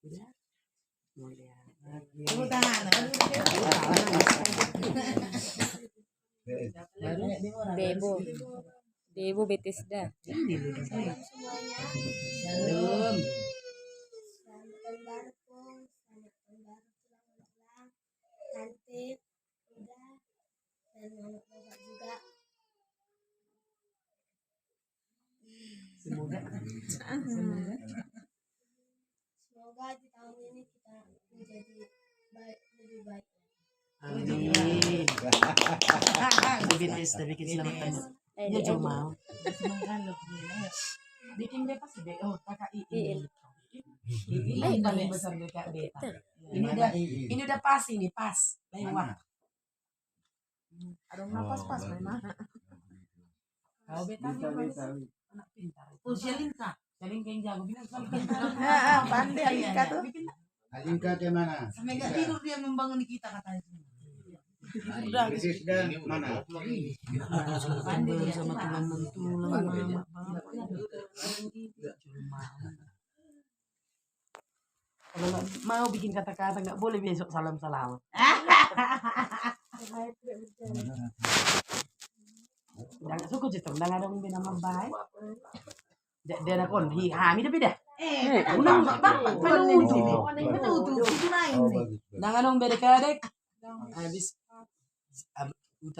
Udah. Mulia. Debo. Debo Bethesda. semuanya Shalom. selamat tahun baru pun selamat tahun baru pulang tante udah dan mama bapak juga Semoga. semoga di tahun ini kita menjadi lebih baik Amin. Bikin selamat tahun. Iya cuma mau. Bikin bebas deh. Oh kakak ini. Ini paling besar kakak beta. Ini udah pas ini pas. Lewat. Ada nafas pas memang. Kalau beta ini anak pintar. Oh Syalinka. Syalinka yang jago bilang sekali pintar. Pandai Alika tuh. Alika ke mana? Sampai nggak tidur dia membangun kita katanya. Udah, sudah mana? Pandai sama tulang mentulang mama. Kalau nggak mau bikin kata-kata nggak boleh besok salam-salam. Jangan suku jitu, jangan ada yang nama baik. Dia nak kon, mi dah beda. Unang bang, penuh sini. Betul tuh, itu naik Oh, nih. bagus. Jangan dong beda kadek. Habis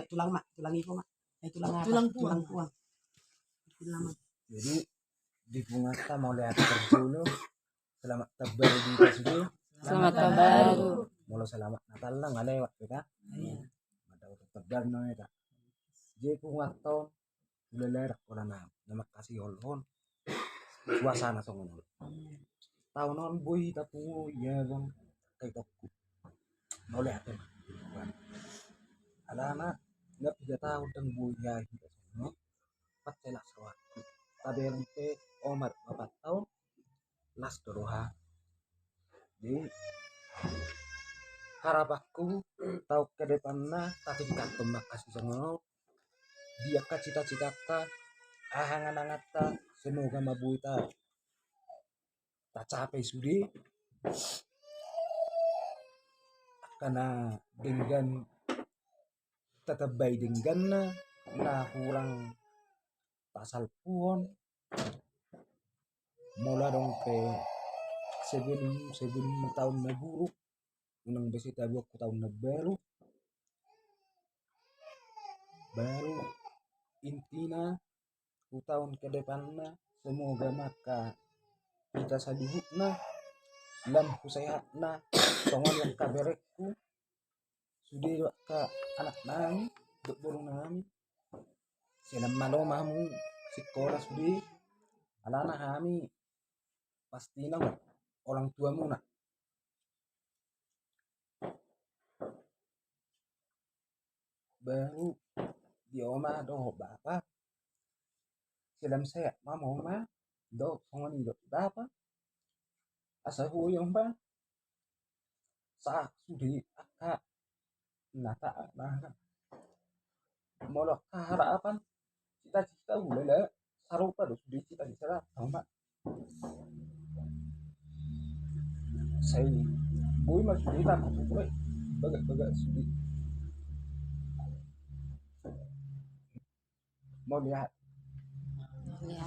tulang mak, tulang ibu mak. Tulang apa? Tulang kuang. Jadi di Bungata mau lihat terjun selamat tahun di Kasudi. Selamat tahun baru. Mula selamat Natal lang nggak lewat kita. Ada untuk tebar no ya. Jadi Bungata udah orang nama kasih olon. Suasana songon. Tahun non boy tapu ya bang kayak toko. Mau lihat tuh. Ada anak nggak 3 tahun dan boy ya gitu. Pat celak sewak. Tapi yang Omar 4 tahun las doroha. Jadi harapanku tahu ke depannya tapi kantum makasih sama dia ka cita-cita ka ahangan ta semoga mabuita tak capai sudi karena dengan tetap baik dengan na kurang pasal puon mula dong ke sebelum tahun na buruk unang besi tabi aku tahun na baru intina 10 tahun ke depannya semoga maka kita saduhukna lampu sehatna songon yang kaberekku sudi ke anak nami duk burung nami silam malo mamu sekolah sudi alana kami pasti nang orang tuamu nak baru di oma do bapa silam saya mama oma do songon do bapa asa huyong ba sa sudi aka nata nah molok harapan cita-cita ulela sarupa do sudi cita-cita sama saya boy mas sudi tak boy baga sudi mau lihat Ya.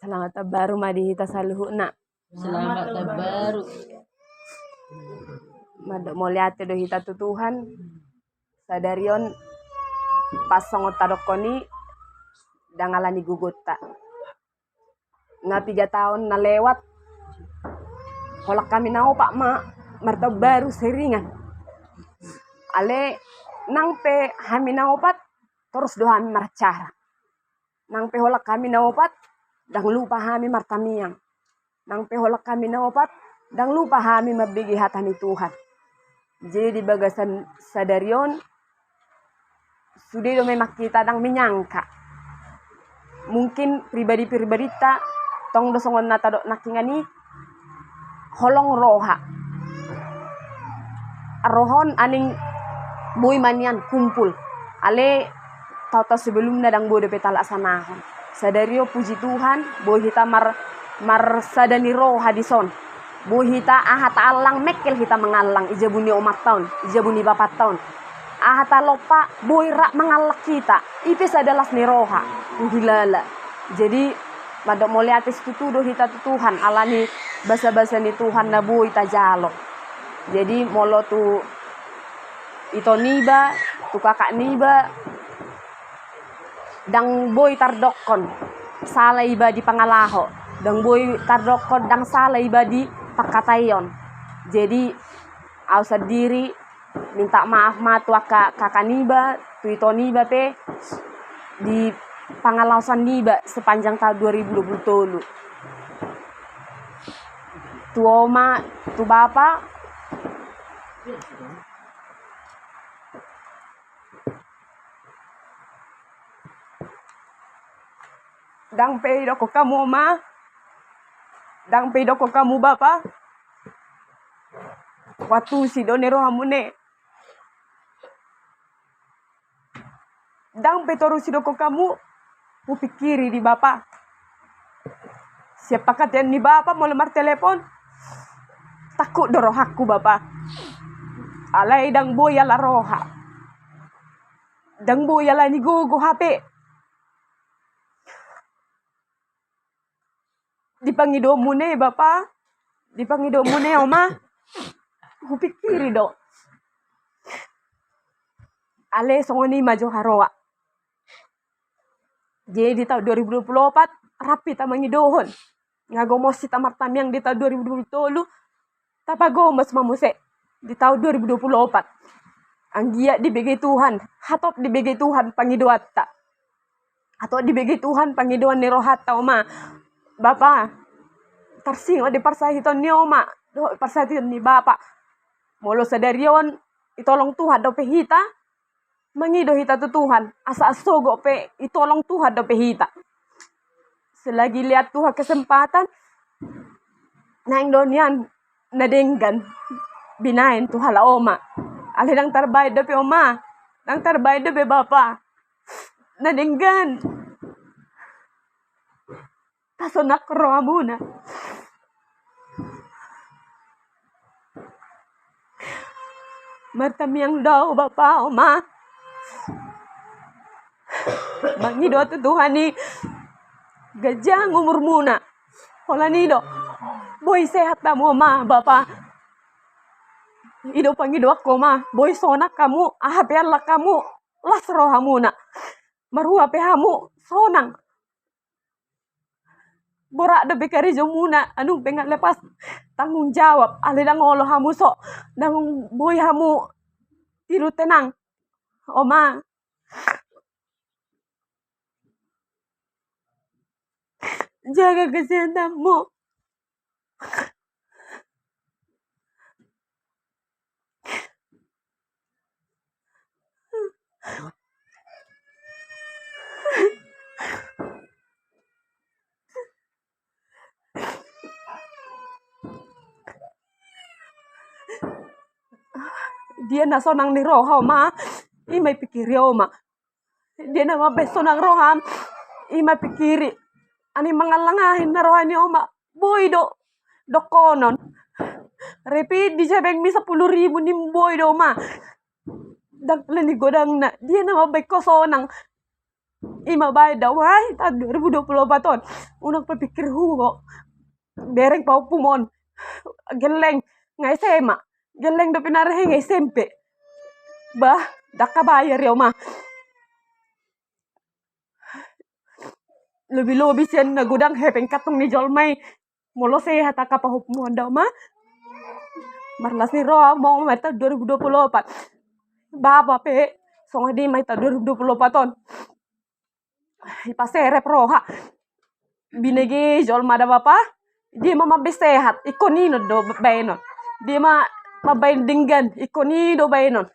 Selamat baru madihita saluhuna. Selamat baru. Mado mo lihat do hita tu Tuhan. Sadarion pas songot tadokoni dangalani gugutta. Nga 3 tahun na lewat. Holak kami nao pak ma marta baru seringan. Ale nang pe hami naopat terus do hami marcara. Nang pe holak kami naopat dang lupa hami martamiang. Nang pe holak kami naopat dang lupa hami mabigi hatami Tuhan. Jadi di bagasan sadarion sudah do memak kita dang menyangka. Mungkin pribadi-pribadi ta tong do songon nata do nakingani holong roha. Rohon aning boy manian kumpul. Ale tau-tau sebelumnya dang bodo petala sanahon. Sadario puji Tuhan, boy hita mar sadani roha dison. Boy hita ahata alang mekel hita mengalang ijabuni 4 tahun, ijabuni 4 tahun. Ahata lopa boy rak mengalak kita. Ipis adalah ni roha. Hilala. Jadi madok mo liatis tutudo hita tu Tuhan alani basa-basa ni Tuhan na boy tajalo. Jadi molo tu ito niba, tu kakak niba, dang boy tardokon, salah iba di pangalaho, dang boy tardokon, dang salah iba di pakatayon. Jadi, au sadiri minta maaf ma tu kakak niba, tu ito niba pe, di pangalasan niba sepanjang tahun 2020. Tu oma, tu bapa, dang peido ko kamu ma, dang peido ko kamu bapa, watu si donero hamune, dang petoru si doko kamu, upikiri di bapa, siapa kata ni bapa mau lemar telepon, takut doro hakku bapa, alai dang boya la roha, dang boya la ni gogo HP. Dipangido mune bapa, dipangido mune oma, kupikiri do. Ale songoni maju haroa. Jadi di tahun 2024 rapi ta mangidohon. Ngagomos si tamartamiang di tahun 2020 tapagomos mamuse di tahun 2024. Anggia di begi Tuhan, hatop di begi Tuhan pangidoatta. Atau di begi Tuhan pangidoan ni rohatta oma. Bapa, tersingo di parsahiton ni oma, do parsahiton ni bapa. Molo sadarion, itolong Tuhan do pehita, mangido hita tu Tuhan. Asa asogo pe, itolong Tuhan do pehita. Selagi lihat Tuhan kesempatan, naing donian nadenggan, binain Tuhan la oma. Ale nang terbaik do pe oma, nang terbaik do pe bapa. Nadenggan. Tasonak roa muna. Martamiang daw bapa oma. Mangido tu Tuhan ni gajang umur muna. Hola nido. Boy sehat tamu oma bapa. Ido pangido ako ma. Boy sonak kamu. Ahape Allah kamu. Las rohamu na. Marhua pe hamu. Sonang. Borak de bekari jomuna. Anu pengat lepas tanggung jawab. Ale dang ngolo hamu sok. Dang boy hamu tiru tenang. Oma. Jaga kesehatanmu. Dia na sonang ni roha ma. Imay pikiri oma. Dia na mabesonang roham. Imay pikiri. Ani mangalangahin na roha ni oma. Boy do konon. Repi di jabeng mi 10.000 ni boy do ma. Dang leni godang na. Dia na mabay kosonang. Ima bayad daw ay tahun 2024 ton. Unang papikir hugo. Bereng pau pumon. Geleng ngai sema. Geleng do pinarahe ngai SMP. Bah, dak kabayar ya ma. Lebih-lebih sian na godang hepeng katong ni jolmay. Molo sehat ka pahup mo daw ma. Marlas ni roa mau mata 2024. Baba pe songa di mai ta 2024 ton. Ipasere roha. Binegi jolma da bapa. Dia mama sehat. Ikonino do bainon. Dia mabain dinggan. Ikoni do bainon.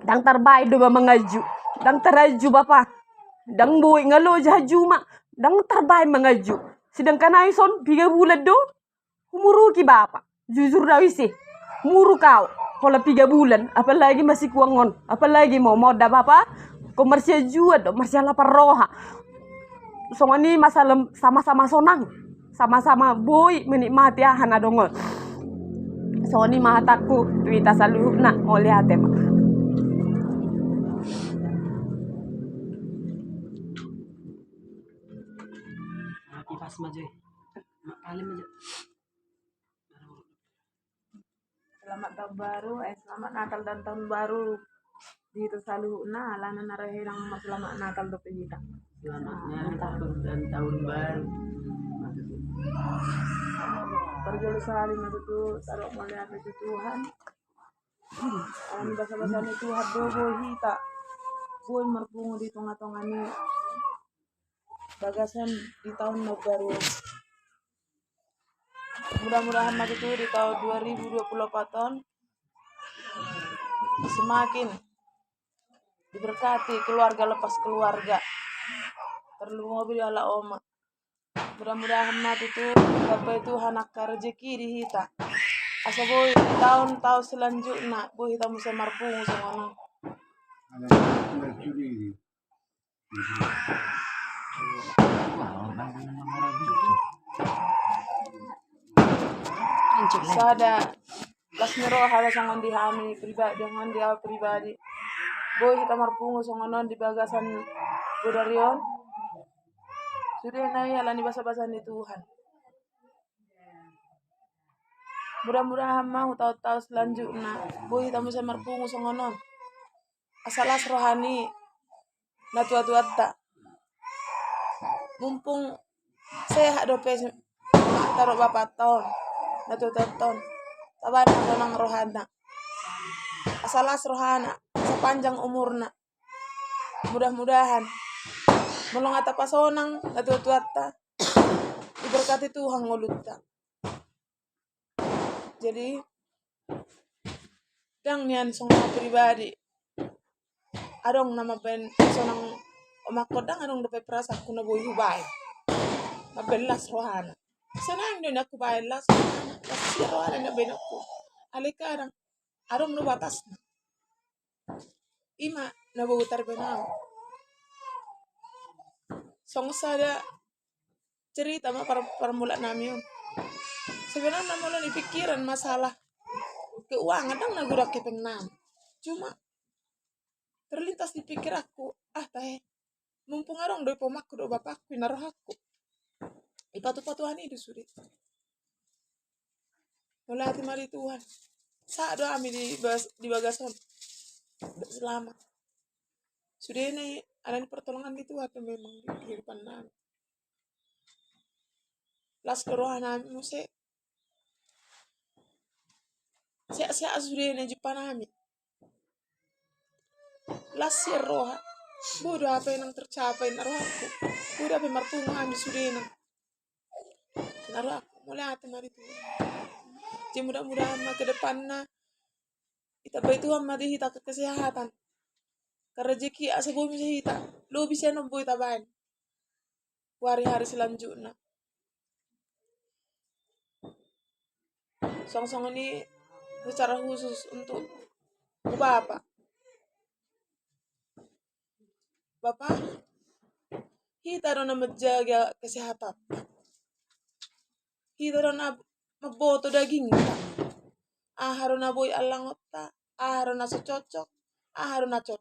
Dang terbaik do mangaju. Dang teraju bapa. Dang boy ngalo jaju ma. Dang terbaik mangaju. Sedangkan Aison 3 bulan do. Umuru ki bapa. Jujur daw isi. Muru kau. Kalau 3 bulan. Apalagi masih kuangon. Apalagi mau moda bapa. Komersial juga do. Komersial lapar roha. Songa ni masalah sama-sama sonang. Sama-sama boy menikmati ahan adongon. Songa ni mataku. Tuita selalu nak oleh hati ma. Kipas maju. Paling maju. Selamat tahun baru, selamat Natal dan tahun baru. Dito selalu na alana narahe ng selamat Natal do pinita. Selamatnya Natal dan tahun baru. Berjolo sali matutu taruh melihat itu Tuhan. Ang basa-basa ni Tuhan do boy hita. Boy marpungo di tengah-tengah ni bagasan di tahun baru. Mudah-mudahan matutu di tahun 2024 tahun semakin diberkati keluarga lepas keluarga. Perlu mobil ala oma. Mudah-mudahan matutu gapai Tuhan akka rezeki di hita. Asa boy tahun-tahun selanjutnya boy hita musa marpungo sama Ada sudah curi. sada las niro hala sangon di hani pribadi dengan dia pribadi boy kita marpungo songonon di bagasan budarion sudah nai ala ni basa-basa ni Tuhan. Mudah-mudahan mau tahu-tahu selanjutnya boy kita musa marpungo songonon asalas rohani na tua-tua tak mumpung sehat do pe taruh bapak tahun na tua-tua tahun tabay na ng rohana asalas rohana sepanjang umurna mudah-mudahan mulong ata pasonang na tua-tua ta diberkati Tuhan ngolutta. Jadi dang niyan song pribadi adong nama ben sonang omakodang adong dapat perasa kuna boy hubay mabelas rohana senang din aku balas kasi rohana na ben ako alikadang adong no batas na ima nabutar benaw song sada cerita mah permulaan namin yun sebenarnya mula di pikiran masalah keuangan dang nagudak kepengnam cuma terlintas di pikir aku teh mumpung arong doi pomakku do bapakku naruh aku ipatu-patuhan itu suri mulai hati mari Tuhan Saat doa kami di Bagason selamat. Sudah ini ada pertolongan itu atau memang di kehidupan kami. Las kerohan kami musik. Siap sudah ini Jepang kami. Las roha. Bodoh apa yang tercapai naruhku. Bodoh apa yang marpungu kami sudah ini. Naruh aku mulai hati mari itu. Jadi mudah-mudahan ke depannya kita baik Tuhan mati kita ke kesehatan. Karena rezeki asa bumi kita. Lo bisa nomboi taban. Hari-hari selanjutnya. Song-song ini secara khusus untuk Bapak. Bapak, kita harus menjaga kesehatan. Kita harus maboto daging kita. Harus boy alang otak. Harus cocok. Harus cocok.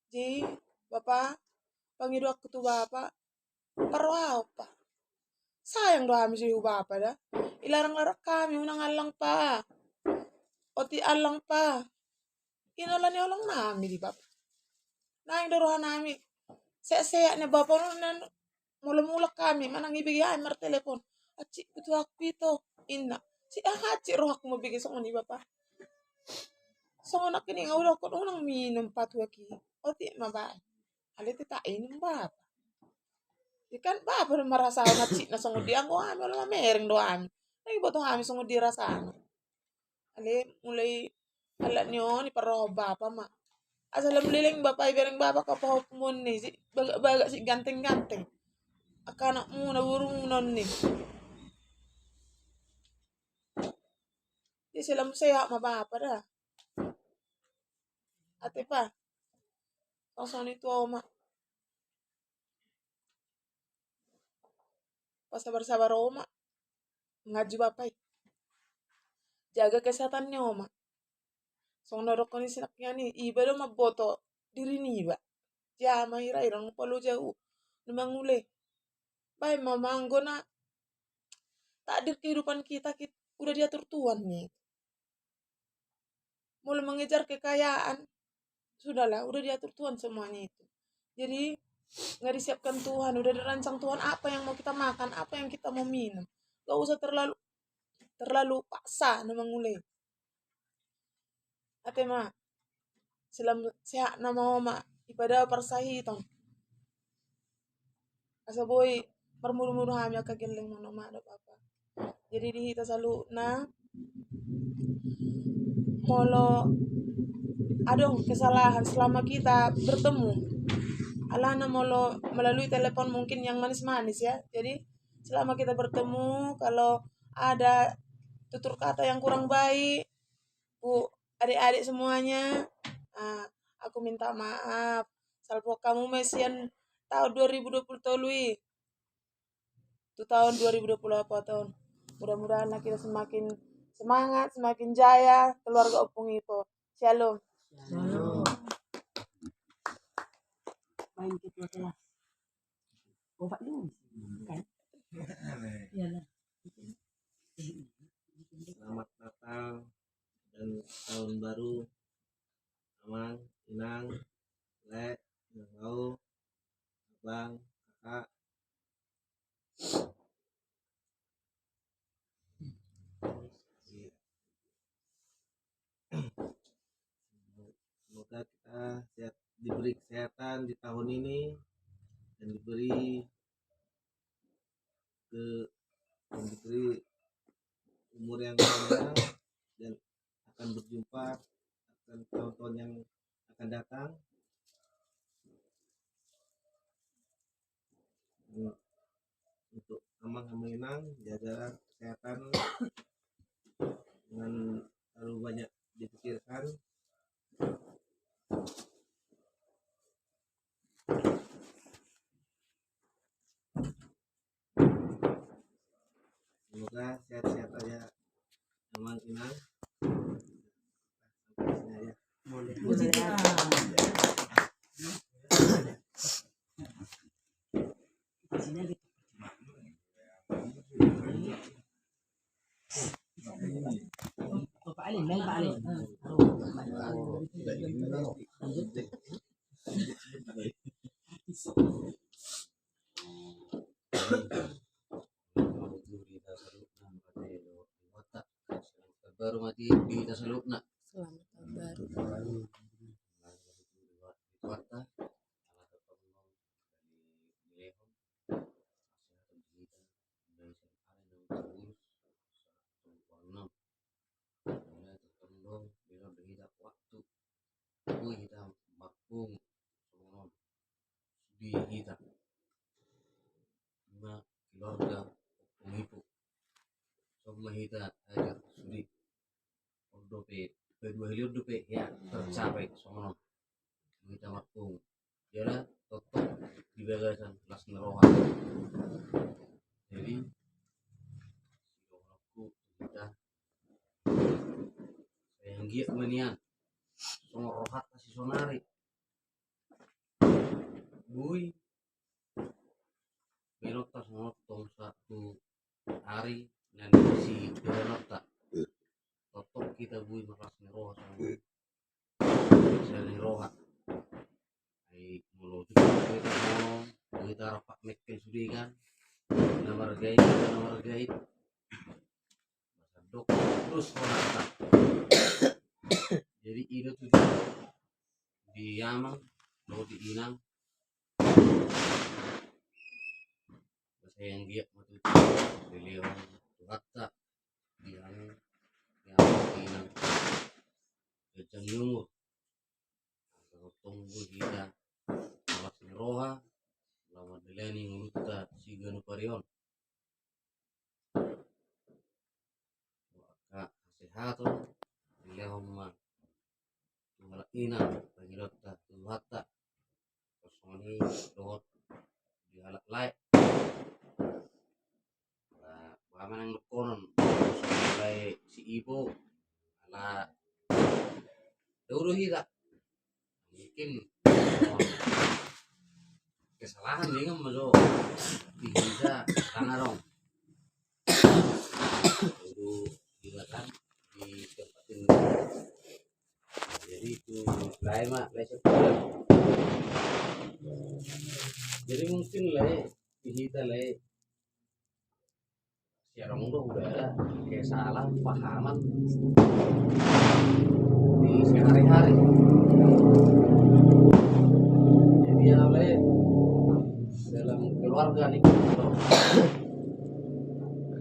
Jadi, Bapak, pangidu aku tuh Bapak, perlu apa? Sayang doa kami sih Bapak dah. Ilarang-larang kami unang alang pa. Oti alang pa. Inalan orang nami di Bapak. Nah yang doa nami. Seyak nih Bapak mula-mula kami manang ibigay mar telepon. Aci betul aku itu inna. Si aci roh aku mau bigay sama nih Bapak. So nak ini ngawal aku unang minum patu aki. Oti mabay. Alit tak ini Bapak. Ikan Bapak merasa ngaci na sangod dia ko kami wala mereng doa kami. Lagi boto kami sangod di rasana. Ale mulai alat nyo ni paroh Bapak ma. Asal meliling Bapak ibereng Bapak kapah pumon ni si baga si ganteng-ganteng. Akanak mo na burunan ni. Di sila sehat ma Bapak dah. Ate pa. Sosok itu ma. Pasabar-sabar oma. Ngaju Bapak. Jaga kesehatan nyo ma. So norok ko ni sinaknya ni iba do maboto diri ni iba. Ya mahira irang palo jauh. Numangule. Bay mamanggo na takdir kehidupan kita udah diatur Tuhan nih. Mulai mengejar kekayaan sudahlah udah diatur Tuhan semuanya itu. Jadi nggak disiapkan Tuhan, udah dirancang Tuhan apa yang mau kita makan, apa yang kita mau minum. Gak usah terlalu paksa numangule. Ate ma, selam sehat nama oma ibadah persahitan. Asa boy permuru-muru hamil kageleng mono ma ada apa. Jadi di kita selalu na molo adong kesalahan selama kita bertemu. Alana molo melalui telepon mungkin yang manis-manis ya. Jadi selama kita bertemu kalau ada tutur kata yang kurang baik, Bu, adik-adik semuanya, aku minta maaf. Salvo kamu mesian tahun 2020 itu tahun 2020 apa tahun. Mudah-mudahan kita semakin semangat, semakin jaya keluarga Opung itu. Shalom. Main ketua kelas. Bapak lu kan? Iyalah. Selamat Natal dan tahun baru. Aman, Inang, Le, Nangau, Abang, Kakak. Semoga kita diberi kesehatan di tahun ini dan diberi umur yang panjang dan akan berjumpa akan tahun-tahun yang akan datang. Untuk Amang sama Inang jaga kesehatan dengan terlalu banyak dipikirkan. Semoga sehat-sehat aja Amang Inang. Sampai sini aja. Puji Tuhan. Sini aja. Bapak Ali alin lang pa alin. Baru mati di tasalukna. Selamat tahun baru. Warta waktu kita makung di kita lima keluarga pengipu sama kita ada sudi dope kedua hilir dope ya tercapai sono kita makung dia totok di bagasan kelas nerohan jadi aku kita yang giat manian sono rohat kasih sonari bui benota sono tong satu hari dan si benota totok kita bui makas neroha sono saya neroha ay mulo juga kita mau kita rapat mekel sudi kan nomor gait dok terus orang jadi itu tuh di Yamang lo di Inang bahasa yang dia waktu itu di Leon Tuhatta di Inang kejang nyumur tunggu kita alas neroha lama delani nguluta si ganu parion waka sehaton di Leon mah tunggal Inang pangilota Tuhatta kosoni dohot di halak lain Bagaimana yang konon mulai si ibu ala dulu kita mungkin kesalahan dia kan masuk bisa tanah dong dulu juga kan di tempatin jadi itu lain mak jadi mungkin kita secara umum udah ada kesalahan pahaman di sehari-hari jadi dalam keluarga nih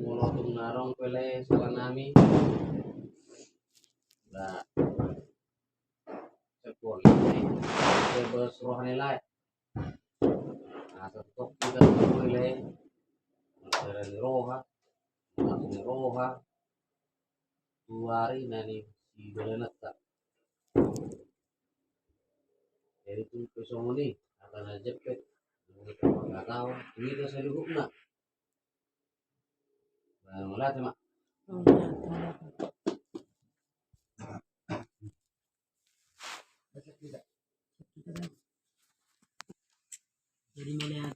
ngolotung narong pele salanami udah sepul bebas rohani lain nah tetap kita pele dari roha langsung roha 2 hari nani si belenat tak jadi itu pesong ini akan jepit nggak tahu ini tuh saya duduk nak mulai cuma Jadi melihat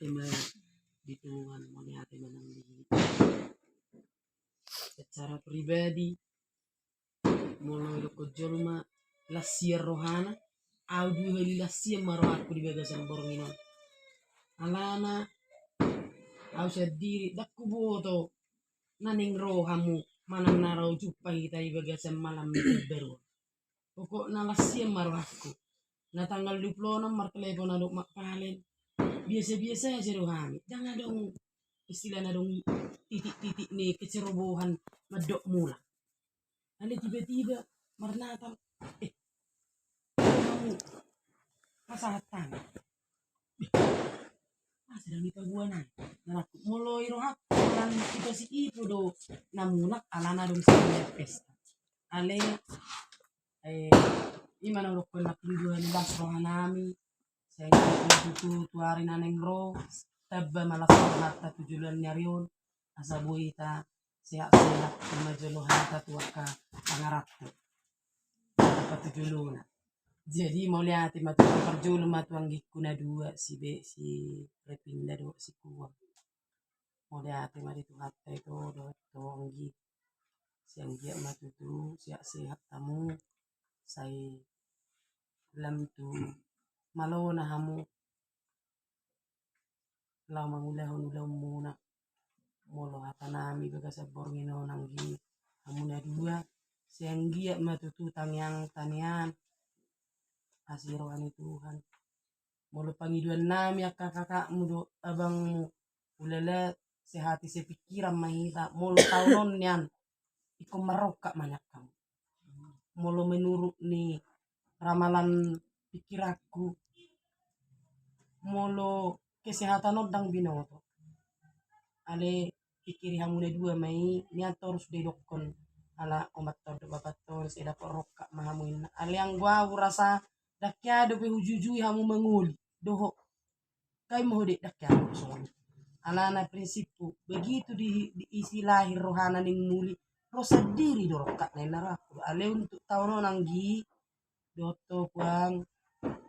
ditungan melihat menang di secara pribadi mulai ke jolma lasia rohana audu heli lasia marohaku di bagasan bornginon alana au sediri dakku boto naning rohamu manang narau jumpa kita di bagasan malam baru pokok lasia marohaku na tanggal 26 martelepon aduk mak palen biasa-biasa aja rohani jangan dong istilahnya dong titik-titik nih kecerobohan medok mula nanti tiba-tiba marnata kamu kasatan sedang dipaguanan naraku mulai rohak kan kita si ipo do namunak alana dong sa pesta ale imana udah kena pinduan las rohanami saya itu tuari naneng ro tabba malas hatta tujulan nyarion asa buita sehat-sehat majolo hatta tuaka pangarapku apa tujuluna jadi mau lihat matu perjulu matu anggikuna 2 si repinda 2 si kuang mau lihat mari tu hatta itu do anggi siang gia matutu siak sehat tamu sai lam tu malona hamu lau mangulahon ulam muna molo hatanami baga sabor ngino nanggi hamuna dua siang gia matutu tangyang tanian asiroani Tuhan molo pangiduan nami kakakmu do abangmu ulele sehati sepikiran mahita molo taunon nian iko maroka manyak kamu molo menurut ni ramalan pikiraku molo kesehatan odang binoto ale pikiri hamune dua mai nian torus de dokon ala omat todo babat tor se dapat roka mahamuin ale yang gua rasa dakyado pe hujujui hamu menguli doho kai mo de dakyado soalnya alana prinsipku begitu diisi lahir rohana ning muli roh sendiri dorokak nenaraku ale untuk tahun nanggi doto kuang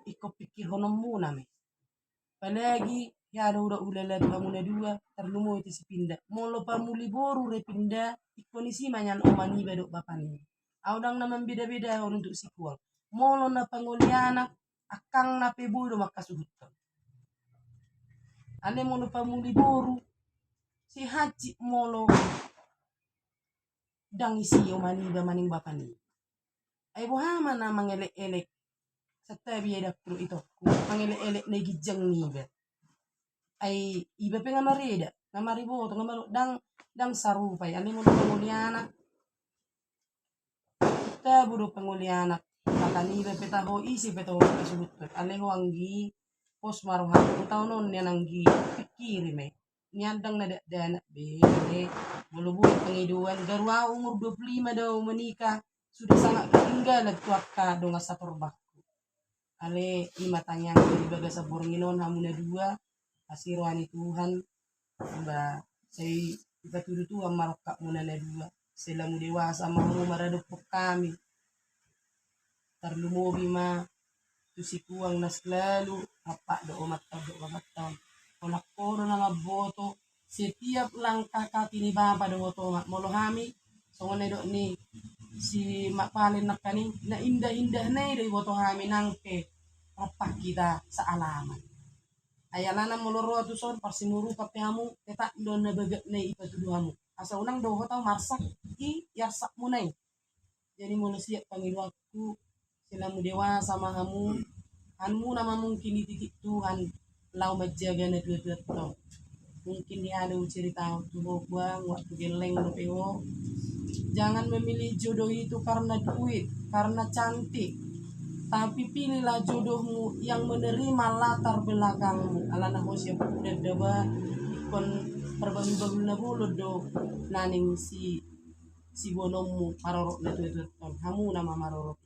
iko pikir honom muna me palagi ya ada udah ulala pamuna dua terlumo itu si pindah molo pamuli boru re pindah iko ni si manyan omani bedok bapani audang naman beda-beda untuk si kuang molo na pangoliana akang na pebu do makasudutan ale molo pamuli boru si haji molo dang isi omani ba maning bapani ay bohama na mangelek-elek sa bieda pro ito mangelek-elek na gijang niba ay iba pe nga marida nga mariboto nga dang sarupay ale mo panguliana kita budo panguliana kataniba petaho isi petaho kasulut ale ho anggi pos maruha tao non yan anggi pikiri me niandang na dana bebe bulu-bulu pengiduan garwa umur 25 daw menikah sudah sangat ketinggalan tuaka donga sa perbakku ale lima tanyang dari baga sa bornginon hamuna dua asiroani Tuhan ba say ikatudu marokak muna na dua sila mo dewasa mahu maradupok kami tarlumobi ma tusikuang nas lalu apa do umat do babat taon kolakoro na maboto setiap langkah kaki ni bapa do otomat molo hami songone do ni si mak palen nakani na indah-indah na do boto hami nangke apa kita sa alaman ayalana moloro tu son parsimuru kapehamu tetak do na bagat na ipatudu hamu asa unang do tau marsak i yarsak munai jadi molo siap pangilu aku sila mu dewasa mahamu anmu nama mungkin di titik Tuhan lau menjaga na dua-dua to mungkin dia ada cerita waktu buang waktu geleng peo jangan memilih jodoh itu karena duit karena cantik tapi pilihlah jodohmu yang menerima latar belakangmu alana hosya udah daba ikon perbahu-bahu na bulu do naning si bonomu marorok na tuh ton hamu nama marorok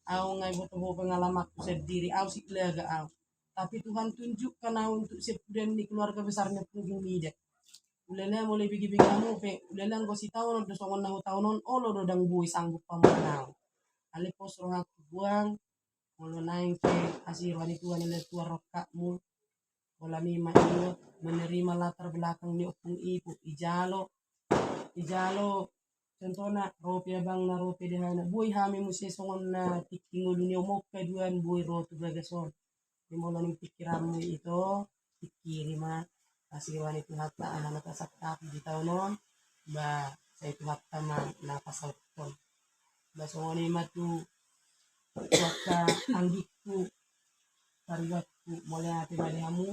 au ngai boto pengalamanku sendiri au si lega au tapi Tuhan tunjukkan au untuk sepudan di keluarga besarnya Punggung Mida ulele mulai bigi-bigi kamu pe ulele ngo si tahun do songon nahu tahunon olo do dang bui sanggup pamanau ale pos roh aku buang molo naing ke asirwani Tuhan ile tua rokakmu wala mima ingot menerima latar belakang ni opung ibu ijalo contohna rope abang na rope dehana bui hami musi songon na tikingul ni omok keduan bui rotu bagason di molo ning pikiranmu itu pikiri ma asirwani tu hatta anak sakta di taunon ba saya tu hatta ma na pasauton ba songoni matu waka anggiku pariwakku mulai hati balihamu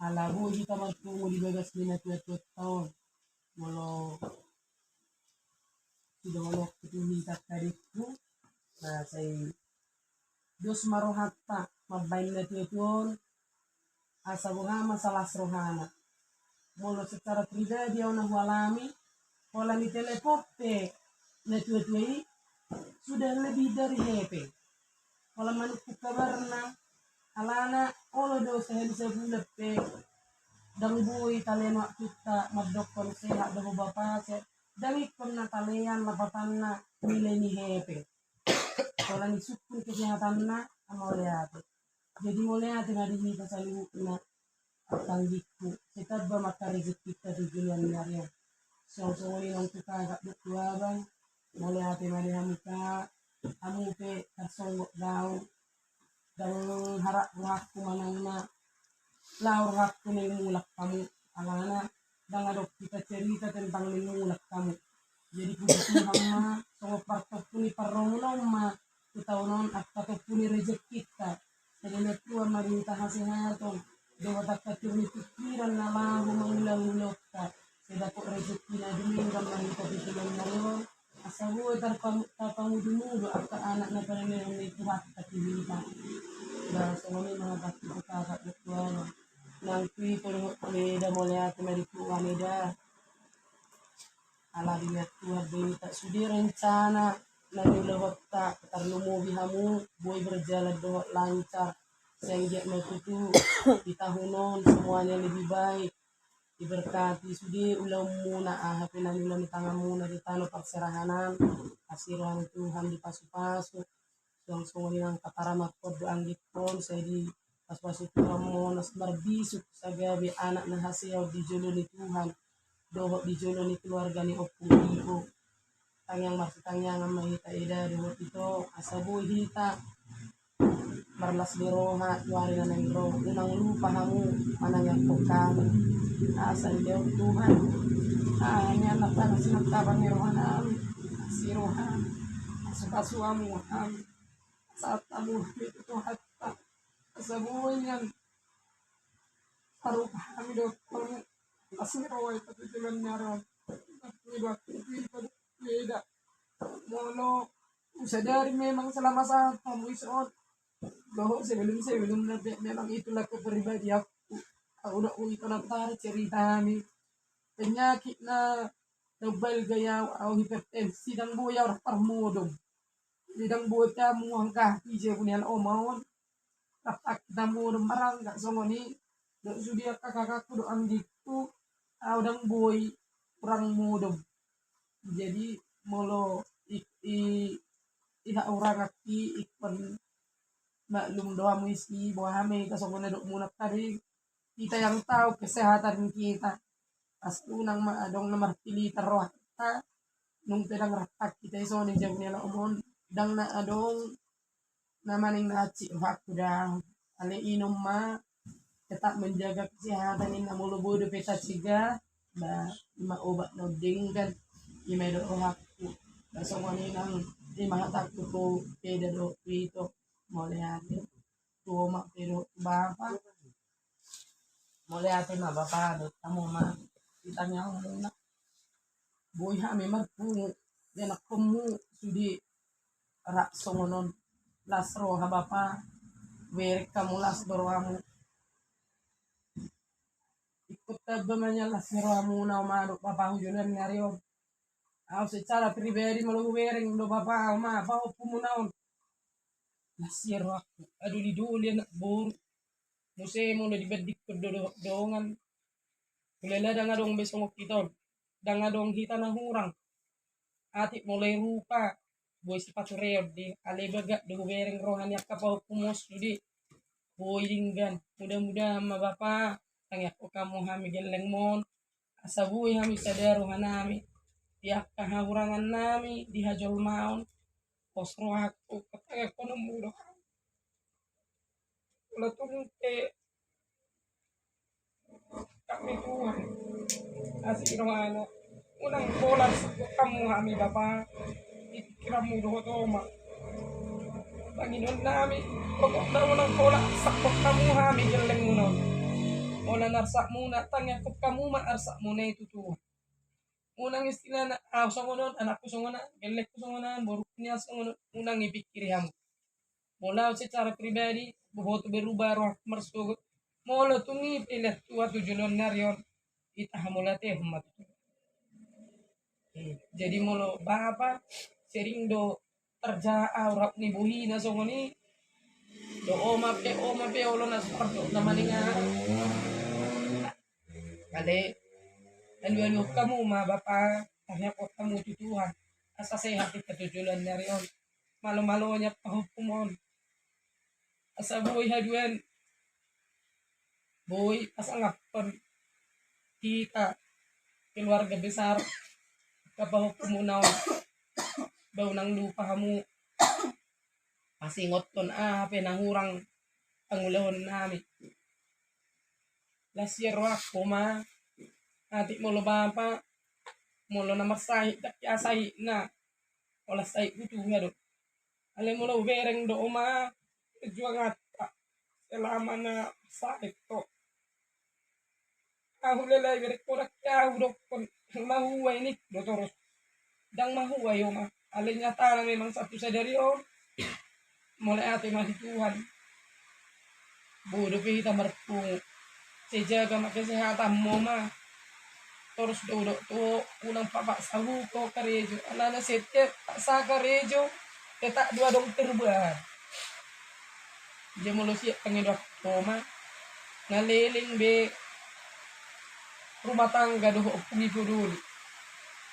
alabu kita magtungo di bagas nina tuat tahun molo sidolok kutuhitat kadiku na say dos marohatta mabain na tuatun asa buhama salas rohana molo secara pribadi au nahualami pola ni telepope na tuatuai sudah lebih dari happy pola manukku kabarna alana olo do sehel sebulan pe dang bui talen waktu kita madokon sehat do bapa se dang ikon na talean lapatanna nilai ni happy pola ni sukun kesehatan na amoliate jadi moliate ngadi hita salu na tanggiku sekat ba maka rezeki kita di dunia So yang kita agak berdua bang, mulai hati mari hamika, kamu pe tersonggok daun, dan harap ruhakku manangna, lau ruhakku nengulak kamu, alana, dan adok kita cerita tentang nengulak kamu. Jadi puji Tuhan ma, songo partopuni parrongulang ma, kita non akatopuni rezeki kita. Jadi Tuhan marita hasehaton, dewa takatur ni pikiran na lahu mangulang-ulang ka. Sedako rezeki na duminggan marita pikiran na yon. Asabu tarpamudumudo akka anak na pananayon ni Tuhan katibita. Dan songo ni mga bakit kakak na Tuhan. Nang tuwi ko neda mole ate marituan neda. Ala dinat Tuhan tak sudi rencana lalu lewat tak terlumubi hamu boy berjalan doa lancar sengjak metutu di tahunon semuanya lebih baik diberkati sudi ulam muna hape nanula di tanganmu na di tanah perserahanan asiran Tuhan di pasu-pasu yang semua yang kataramat doang pon saya di pas-pasu Tuhan mo nas marbisuk sagabi anak na hasil di juluni Tuhan dohok di juluni keluarga ni opung ibu tangyang tangyang mahita ida dohok ito asabu hita marlas biroha tuari na nangro unang lupa hamu manang po kami asal dia Tuhan hanya anak tanah sinagtaban ni rohanam si rohan asukasuamu ham saat tamu itu Tuhan asabu yan parupa kami dokter asiro ito tutulan niya ron iba beda mono sadari memang selama saat kamu ison bahwa sebelum memang itulah kepribadi aku udah itu nanti cerita kami penyakit na double gaya au hipertensi dan buaya orang permodom lidang buat kamu angka hijau punya omon tak tamu marang gak songoni dok sudia kakakku do anggiku au dang boy kurang modom jadi molo iha orang aki ikon maklum doa misi bahwa kami kasongona dok munat tadi kita yang tahu kesehatan kita pas unang maadong na marpili taroh kita nung pedang ratak kita iso ni jauh nila umon dang na adong na maning naci waktu dah ale inom ma tetap menjaga kesehatan ini mulu bodo peta ciga ba ima obat no dinggan ima do waktu basong ni nang ima takto ko peda do ito mole ate tuma pero bapa mole ate ma bapa do tamo ma itanya muna boy ha memang pu yana komu sudi rak songonon lasro ha bapa wer kamu las dorwamu ikut tabamanya lasro amuna ma do bapa hujulan ngario au secara pribadi malu wereng do bapa ma apa pumunaon lasir waktu aduh di dulu anak bor musim udah dibedik dongan kulela danga dong besok kita danga dong kita na hurang atik mulai rupa boy sepatu reod di ale bagak do bereng rohani akka pa hukumos di boy linggan mudah-mudahan ma bapa tangyak ko kamu hami geleng mon asabuy hami sadar rohanami tiak kahahurangan nami di hajol maun posro aku katanya ko na mudo wala tumute kami Tuhan asik rohana unang bola kamu kami bapa ikiramu do toma Panginoon namin pagod na unang bola sakot kamu kami geleng unon wala narsak muna tangya ko kamu maarsak muna itu Tuhan unang istilah na songonon anak ko songonan gelek ko songonan boruk niya songonon unang ipikiri hamu mula secara pribadi bahwa berubah roh mersugut mula tungi pilih tua tujuan narion ita hamula teh mat jadi mula bapa sering do terja aurat ni buhi na songoni do oma pe olo na sardo na maninga kale alu kamu ma bapa tanya ko kamu tutuhan asa sehat kita tujuan narion malu-malunya pahupumon asa boy haduan boy asa ngapon kita keluarga besar kapahok kumunaw bau nang lupa kamu pasingot kon penahurang pangulahon namin last year ako ati mo lo bapa mulo na masahi takyasahi na olas ay utuha do alam mo lo bereng do juang at selama na sakit to aku lelai berek korak kau do kon mahuway ni do toros dang mahuway alin nyata na memang satu sadari mulai ate masih Tuhan bodo kita merpung sejaga mak kesehatan mo terus do to ulang papa sahu ko karejo alana sete sa karejo tak dua dokter bah dia mulu siap pengedok toma ngaliling be rumah tangga do pungi dulu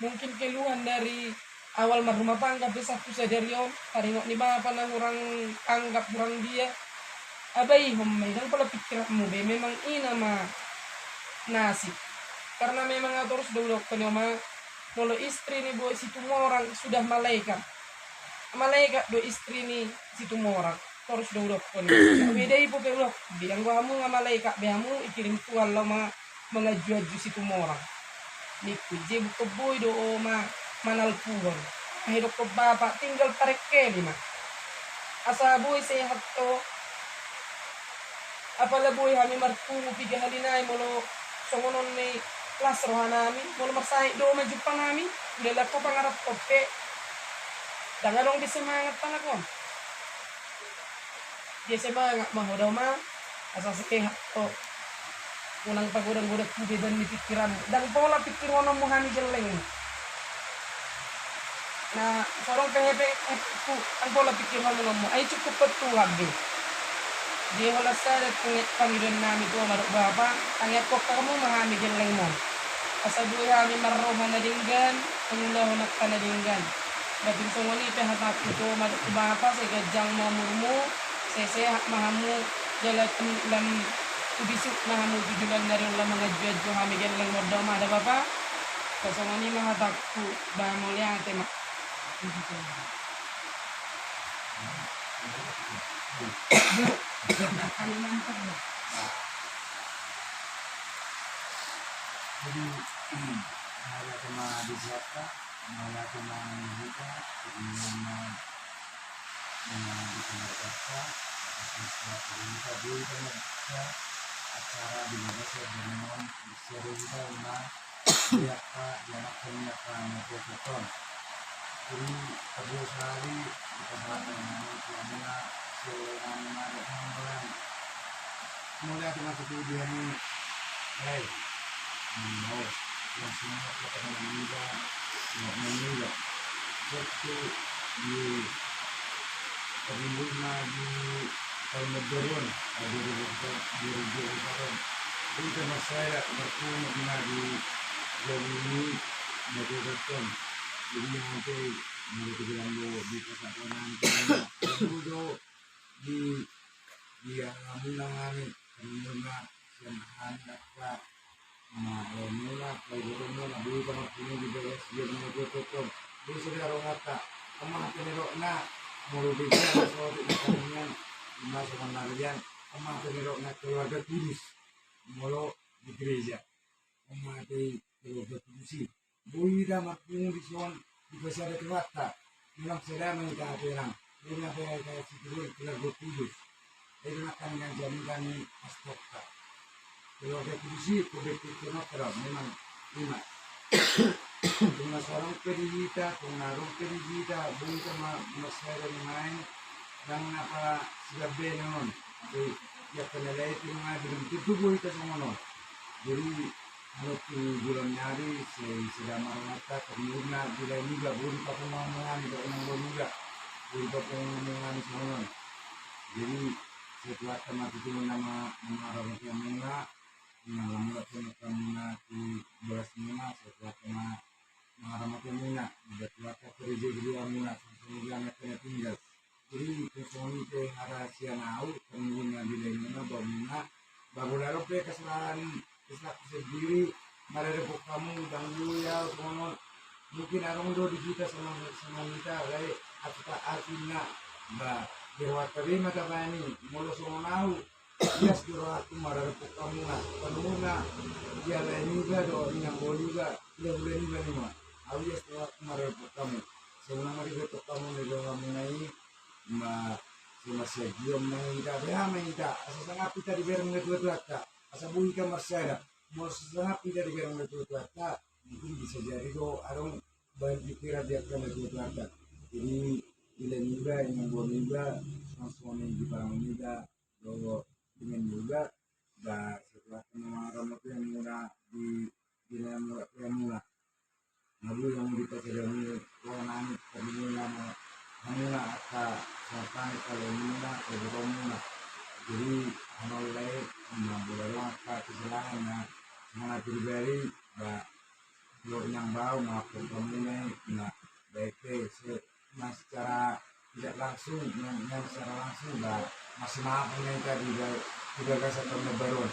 mungkin keluhan dari awal rumah tangga besar sadari taringok ni bapa na kurang anggap kurang dia abai homai dan pola pikiranmu be memang ina nasib karena memang terus dulu penyoma molo istri ni boy situ orang sudah malaikat do istri ni situ orang terus dulu penyoma beda ibu belok bilang kamu nggak malaikat behamu ikirim tuan lo mengajuaju situ orang niku je buka boy do manal puhon hidup ke bapak tinggal tarik ke lima asa boy sehat to apala boy kami marpu piga halinay molo songonon ni kelas rohanami molo marsai do majupang nami dala ko pangarap ko pe dangalong di semangat panakon di semangat mahodaw asa sehat to unang pagodang-godang kubi dan di pikiran dan pola pikiran mo hani jeleng na sorong pehepe ang pola pikiran mo ay cukup petuhag din di wala sa Panginoon namin ito marok bapa ang yakop ka mo mahami jeleng mo asabuhay kami maroha na dinggan pangulahu na kanadinggan batin sa ngoni pehatap ito marok bapa sa gajang mamurmo sesehat mahamu jalat lam ibisuk mahamu tujulan dari ulah mga judyo kami geleng modal ada bapa kasong ni mahatakku ba mulia tema Jadi mahala ko na disata, mahala ko na hita, jadi mga disinagata, kasi sa pagkita, buhay ka na sa acara binabasa dengan serita na dia ka yanakan niya ka napopoton. Jadi pada sehari kita bahkan mengenai seorang anak yang mulai aku masuk di hari hey mau yang semua kita mengira waktu di pemilihan di tahun lebaran 2024 itu karena saya bertemu dengan di Jamini Medan jadi nanti mereka bilang di kesatuan dulu di alamilangan karena semahan dapat mula pelajaran nabi pada ini juga dia menyebutkan dia sudah rongata kemana penirok na mulut dia soal ikannya masuk narian kemana penirok na keluarga kudus mulu di gereja kemana keluarga kudusi buida makmum di soal di besar itu kata bilang sedang menikah perang dia kayak keluarga kudus itu akan yang jadikan astoka keluarga kudusi kebetulan terang memang lima kuna seorang perijita kuna rong perijita bukan sama masyarakat lain dan apa sudah benon jadi ya penilai itu mengadil itu bukan kita semua non jadi kalau bulan nyari sudah marmata kemudian bulan juga bukan papungan itu orang juga bukan papungan semua jadi setelah teman itu nama orang yang menga mengalami pengalaman di belas mina setelah kena mengalami mina betul kerja kedua mina kemudian kena tinggal jadi kesuami ke rahasia nau kemudian di mina baru mina baru lalu ke kesalahan sendiri marerepok kamu dan ya semua mungkin arong do di kita sama kita lai atau artinya ba dewa terima tabani mulu semua nahu yes duro aku marerepok kamu na penuna dia lain juga do yang boleh juga dia boleh juga nih mah aku yes duro aku marerepok kamu sebelum marerepok kamu do kamu naik ma cuma segiom kita berapa kita asal sangat kita di berang itu tak asal bui kamar saya mau sangat kita di berang itu tak mungkin bisa jadi do arong banyak dikira dia akan itu tak jadi nilai juga yang buat juga suami di barang juga do dengan juga dan setelah pengeluaran itu yang murah di dalam yang murah lalu yang kita sedang ruangan terminal Hamuna aka sampai kalau muna kalau muna jadi amal lain boleh aka kesalahan na mana pribadi ba lo yang bau maupun pemuna na baik nah secara tidak langsung yang secara langsung ba masih maaf yang tadi juga kasar baru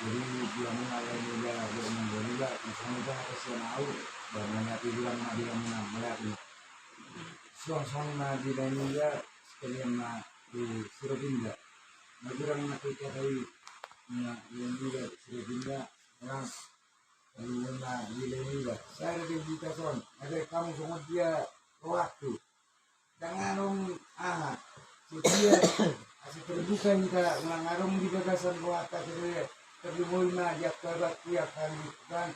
jadi dia mulai juga dia juga misalnya harus tahu dan menyatu juga dia melihat suang na di Indonesia sekalian na di Surabaya. Nagurang na kita kay na Indonesia Surabaya orang na di Indonesia. Saya di kita son, ada kamu semua dia waktu. Danganong dia asal terbuka kita mengarong di bagasan waktu terliboy na dia karat dia kan bukan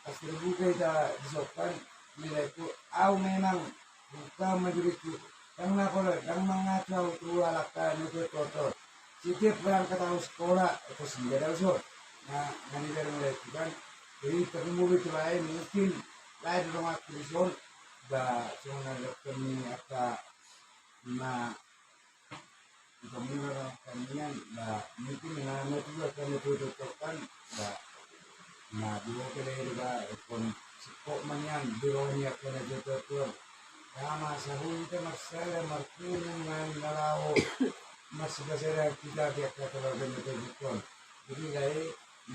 asal terbuka kita disokan nilai itu memang buka majoriti yang nakola yang mengacau tua lakukan itu kotor setiap berangkat tahun sekolah itu sendiri ada nah nanti dari mulai kan jadi terumbu itu lain mungkin lain rumah krison bah cuma ada kami apa nah kemudian kalian bah mungkin nama juga kami tutupan bah nah dua kali juga pun kok manyan bironya kena jatuh Kama sabi kita marsala markulungan nalaw mas basera kita dia katalogan itu betul. Jadi dari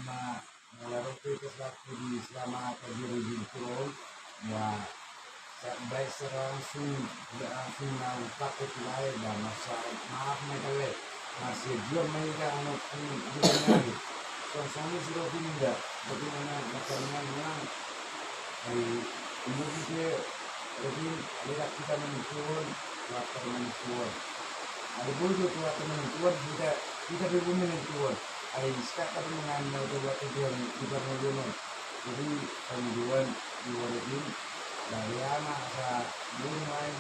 malaro kita satu di selama pagi di turun ya baik langsung tidak langsung mau pakai tulai dan masa maaf mereka masih belum mereka anak ini suasana sudah pindah bagaimana masalahnya memang dari umur kita jadi lihat kita menentukan waktu menentukan ada bodoh waktu menentukan kita belum menentukan ada sekarang mengambil waktu dia kita menentukan jadi kemudian dua ini dari anak saya belum main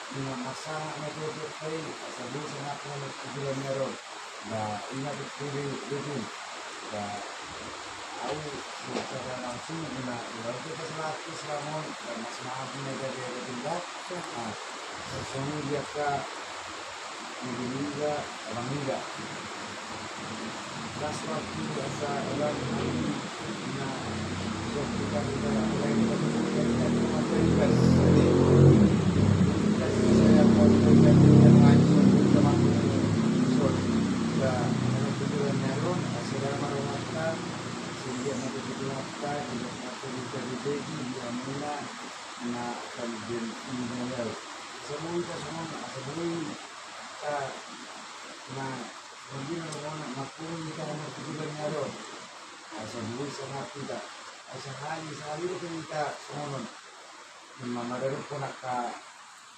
dengan masa metode saya sebelum sangat menentukan merah nah ingat itu nah aku secara langsung guna kalau kita selaku selama dan mas maaf mereka dia bertindak nah sesuatu dia ke juga orang enggak pas waktu asa orang nah kita mulai materi jadi saya mau menjadi maju teman-teman sudah tujuan nyalon asal marwata sehingga nanti dilakukan tidak satu bisa dibagi dia mula na kanjeng ini semua kita na mungkin orang makul kita nak tujuan nyalon semua sangat tidak sehari itu kita semua memang pun nak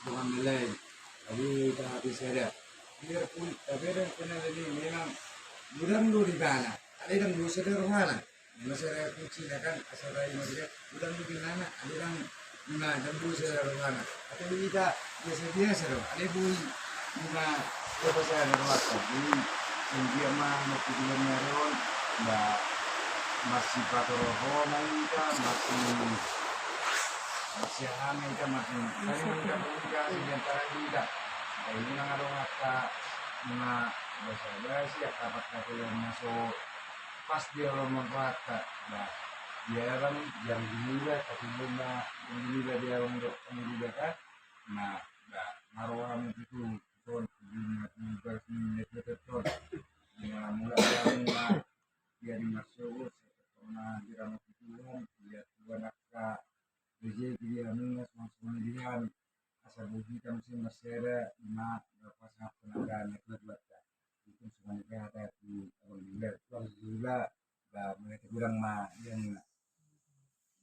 dengan nilai jadi kita bisa ada biarpun tapi ada kenal ini memang mudah di mana ada yang dulu sederhana masyarakat kecil kan asal dari masyarakat mudah di mana ada yang dan dulu sederhana atau kita biasa dong ada bui apa saya normal jadi dia mah mau tujuan meron mbak masih patoroho kita masih hamil kita masih kita komunikasi di antara kita ini ngarong kata bahasa ya kapat kata yang masuk pas dia ngomong kata nah dia kan yang dinilai tapi benda yang dinilai dia untuk juga kan nah ngaruh itu ton di versi itu ton yang mulai yang dia dimasuk na dirama Tuhan lihat Tuhan akka rezeki dia mingas langsung dihan asa bugi kam sin masera na pas tenaga nekut baca itu semua kata di abang juga ba mereka kurang mah yang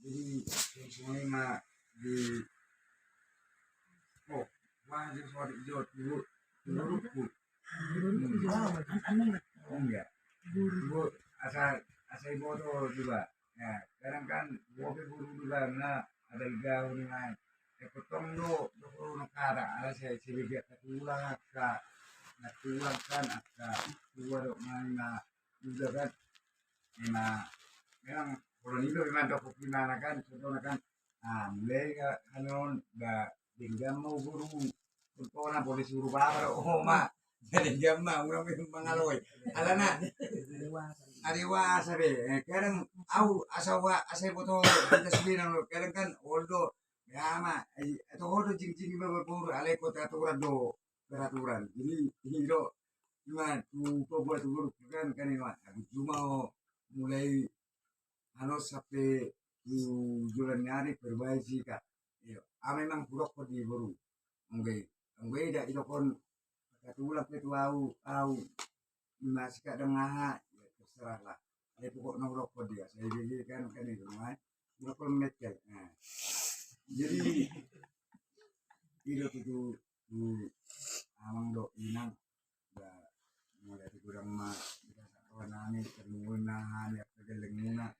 jadi semuanya mah di oh wajib suara hijau dulu dulu enggak ibu asal ibu tuh juga ya sekarang kan gua buru juga na ada gaul nih potong do nakara ala saya cibigat ulang akka natulang kan akka dua do mana juga kan memang kalau itu memang dok gimana kan contohnya kan mulai kanon ba dinggam mau guru orang boleh suruh bawa oh mak jadi jam mah udah mengaloy alana ariwa sabe kadang au asawa asai boto kita sebilang lo kadang kan oldo ya mah itu oldo jing ba berburu alai kota aturan do peraturan jadi ini do cuma tuh buat guru kan kan ini mah cuma mulai sampai jualan nyari perbaiki kak iyo memang buruk kok di baru enggak tidak idokon katulak itu au masih kadang ngaha ya terserah lah ada pokok nongkrong kok dia saya jadi kan itu mah buruk mekel nah jadi itu amang do inang ya mulai kurang mah kita kawanane ternunahan ya kegelenguna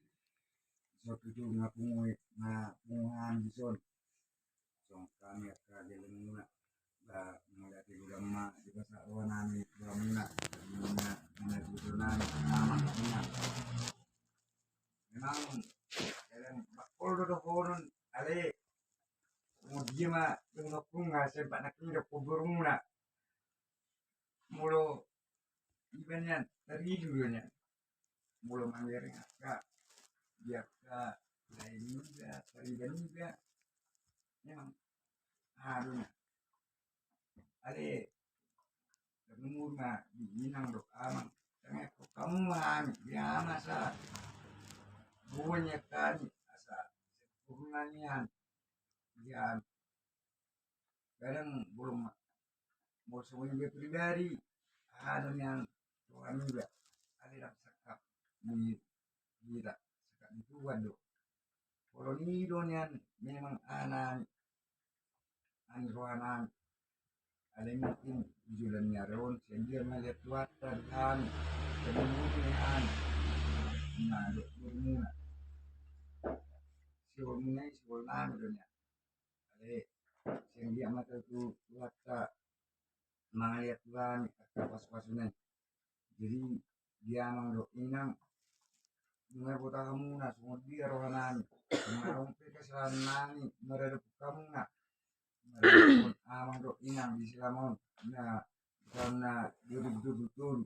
suatu itu ngapungan di son kami akan gelenguna ba mulai kurang mah kita kawanane kawanana mana turunan aman memang kadang bakol do konon ale mau dia mah dengan punga sempat nak kira kuburungna mulo ibannya dari dulunya mulo mangering akka biar ka lain juga teriban juga memang harusnya ale umur mah diinang dok amang tengah kamu mah dia masa buahnya kan asa hubungannya dia kadang belum mau semuanya dia pribadi ada yang Tuhan juga ada yang sekap di kita sekap di Tuhan do kalau ini donian memang anak rohanan ada yang mungkin jualannya ron sehingga melihat Tuhan kan kemudian nah do bermula si hormonnya donya ada sehingga mata tu Tuhan melihat Tuhan pas-pasnya jadi dia mangdo inang dengar kota kamu na semua dia rohanan mengarung kesalahan nani meredep kamu na meredep mangdo inang di silamon na karena betul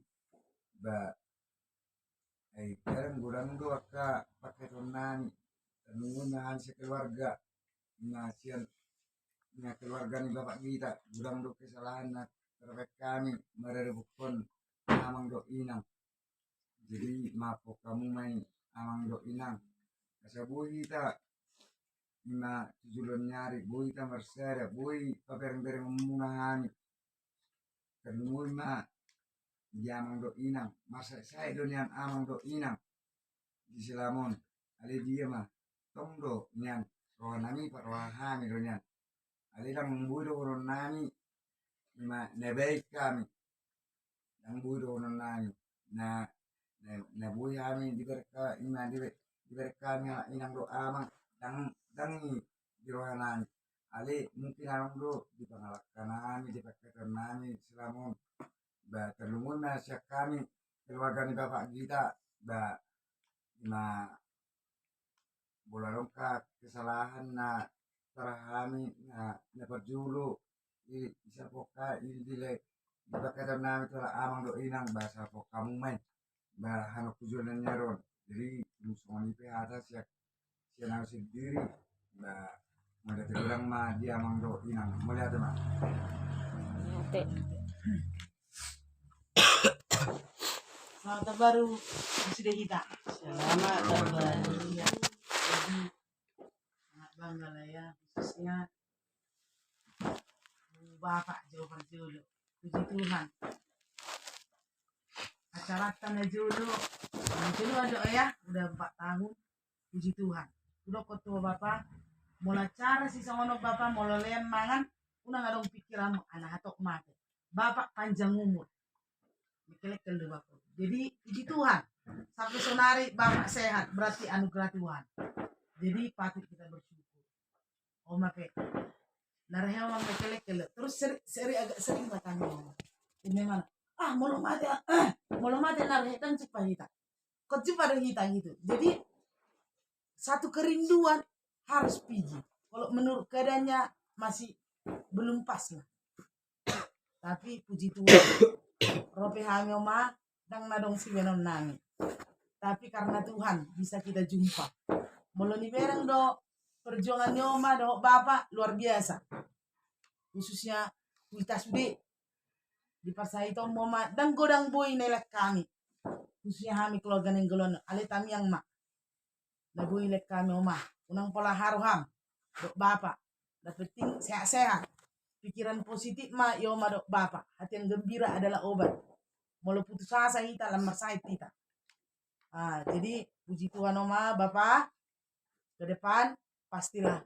ba kadang gurang do akka pakai tonani menggunakan sekeluarga nasian keluarga ni bapak kita gurang do kesalahan na terhadap kami meredepkan amang do inang jadi maaf kamu main amang do inang kasa boy kita na tujuan nyari boy kita bersera boy papereng-pereng memunahan kedua na amang do inang masa saya donian amang do inang di Silamon ada dia mah tong do nyan rohanami pak rohani do nyan ada yang budo rohanani ma nebaik kami yang budo rohanani na buhi kami diberka diberkanya inang do amang dangi di rohanani ale mungkin amang do di pangalakan nami di paketan nami Silamon ba terlungun na siya kami keluarga ni bapak kita ba na bola longkak kesalahan na terahami na perjulu isa poka dile di paketan nami telah amang do inang bahasa poka kamu main ba hanok tujuan ron jadi musuh ni atas siya nang sendiri ba ada terbilang mah dia amang do inang melihat mah Oke. Selamat baru sudah kita. Selamat tahun baru. Iya. Jadi sangat bangga lah ya, khususnya Bapak Jawa Jolo. Puji Tuhan. Acara tanah Jolo. Jolo ada ya, udah 4 tahun. Puji Tuhan. Udah ketua Bapak. Mula cara si sangono Bapak mula lem mangan. Unang adong pikiran anak atok mati. Bapak panjang umur. Mikelek ke Bapak. Jadi puji Tuhan. Sampai sonari Bapak sehat. Berarti anugerah Tuhan. Jadi patut kita bersyukur. Oma pe. Narahnya orang mekelek-kelek. Terus seri agak sering bertanya. Ini mana? Mau mati narahnya kan cepat hita. Kok cepat ada hita gitu. Jadi satu kerinduan harus pergi. Kalau menurut keadaannya masih belum pas lah. Tapi puji Tuhan. Rope hami oma dang nadong si benom nami. Tapi karena Tuhan bisa kita jumpa. Mulu ni bereng do perjuangan oma do Bapak luar biasa. Khususnya kita sudah di pasai itu mama dan godang boy nelek kami. Khususnya kami keluarga nenggelon ale kami yang mak. Na boy lek kami oma. Unang pola haruham. Dok Bapak. Dan penting sehat-sehat. Pikiran positif ma yo ma dok Bapak. Hati yang gembira adalah obat. Mulu putus asa kita lamar sakit kita. Jadi puji Tuhan oma Bapak. Ke depan pastilah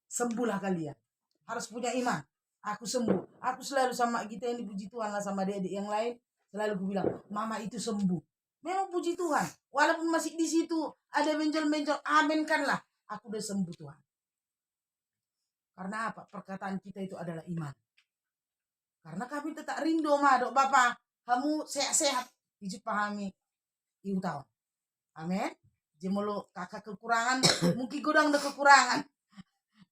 sembuhlah kalian. Harus punya iman. Aku sembuh. Aku selalu sama kita yang dipuji Tuhan lah sama adik-adik yang lain. Selalu aku bilang, mama itu sembuh. Memang puji Tuhan. Walaupun masih di situ ada benjol-benjol, aminkanlah. Aku udah sembuh Tuhan. Karena apa? Perkataan kita itu adalah iman. Karena kami tetap rindu dok Bapak. Kamu sehat-sehat. Hijau pahami. Iu tahu. Amin. Jemolo kakak kekurangan. Mungkin godang ada kekurangan.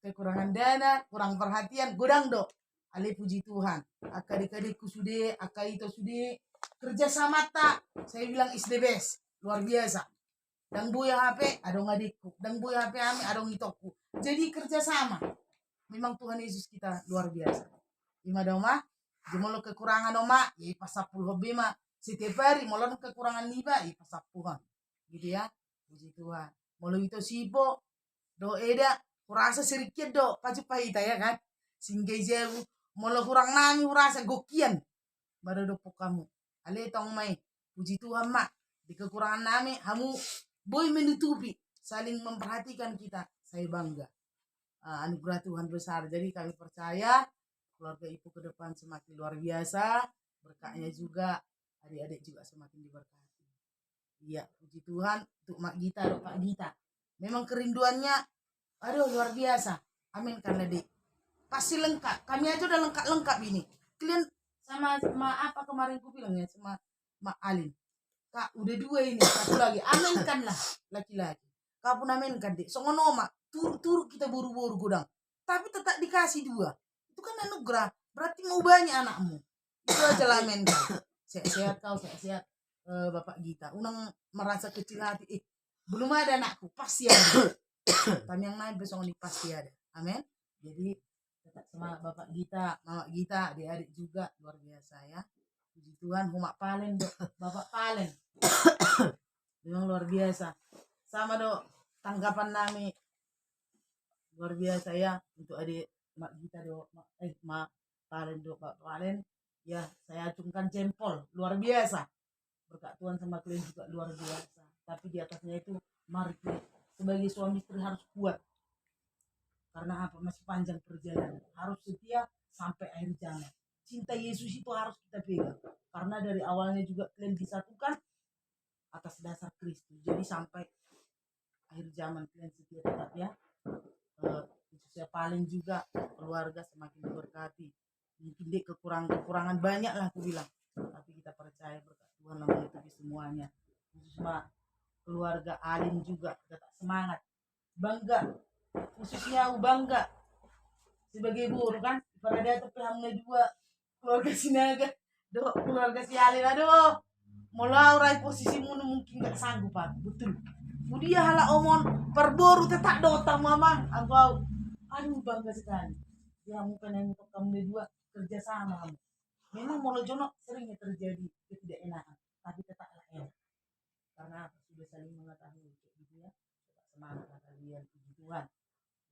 Kekurangan dana, kurang perhatian, godang dok. Ale puji Tuhan. Adik-adikku sudah, akak itu sudah kerja sama tak. Saya bilang is the best. Luar biasa. Dan buya HP, adong adikku. Dan buya HP kami, adong itokku. Jadi kerja sama. Memang Tuhan Yesus kita luar biasa. Lima doma, jemolo kekurangan doma, ya pasapul hobi mah. Setiap hari, molon kekurangan niba, ya pasapuhan. Gitu ya. Puji Tuhan. Molo itu sipo, do eda, kurasa sedikit do, paju pahita ya kan. Sehingga jauh. Mula kurang nami rasa gokian. Baru dopok kamu. Ale tong mai. Puji Tuhan mak. Di kekurangan nami. Kamu boy menutupi. Saling memperhatikan kita. Saya bangga. Anugerah Tuhan besar. Jadi kami percaya. Keluarga ibu ke depan semakin luar biasa. Berkahnya juga. Adik-adik juga semakin diberkati. Iya. Puji Tuhan. Untuk Mak Gita. Dok Pak Gita. Memang kerinduannya. Aduh luar biasa. Amin kan adik. Pasti lengkap. Kami aja udah lengkap-lengkap ini. Kalian sama apa kemarin ku bilang ya sama Mak Alin. Kak udah 2 ini. Satu lagi. Aminkan lah laki-laki. Kau pun aminkan dek. Songono mak. Turut kita buru-buru gudang. Tapi tetap dikasih 2. Itu kan anugerah. Berarti mau banyak anakmu. Itu aja lah aminkan. Sehat-sehat kau. Sehat-sehat Bapak Gita. Unang merasa kecil hati. Belum ada anakku. Pasti ada. Kami yang naik besok ini pasti ada. Amin. Jadi tetap sama Bapak Gita, Mama Gita, adik-adik juga luar biasa ya. Puji Tuhan, Humak Palen dok, Bapak Palen. Memang luar biasa. Sama dok, tanggapan nami luar biasa ya untuk adik Mak Gita dok, Mak Palen dok, Bapak Palen. Ya, saya acungkan jempol, luar biasa. Berkat Tuhan sama kalian juga luar biasa. Tapi di atasnya itu, mari sebagai suami istri harus kuat. Karena apa? Masih panjang perjalanan. Harus setia sampai akhir zaman. Cinta Yesus itu harus kita pegang. Karena dari awalnya juga kalian disatukan atas dasar Kristus. Jadi sampai akhir zaman kalian setia tetap ya. Khususnya paling juga keluarga semakin diberkati. Mungkin dek kekurangan banyak lah aku bilang. Tapi kita percaya berkat Tuhan lah menutupi semuanya. Khususnya keluarga Alin juga tetap semangat. Bangga. Khususnya bangga sebagai buruh kan pada dia tapi hamil 2 keluarga Sinaga do keluarga si Alin aduh mulai rai posisi mungkin gak sanggup pak betul dia hala omon perboru tetap dota mama aku aduh bangga sekali ya mungkin yang untuk kamu 2 kerja sama kamu memang molo jono seringnya terjadi ketidakenakan tapi tetaplah enak karena sudah saling mengetahui gitu ya semangat kalian, puji Tuhan,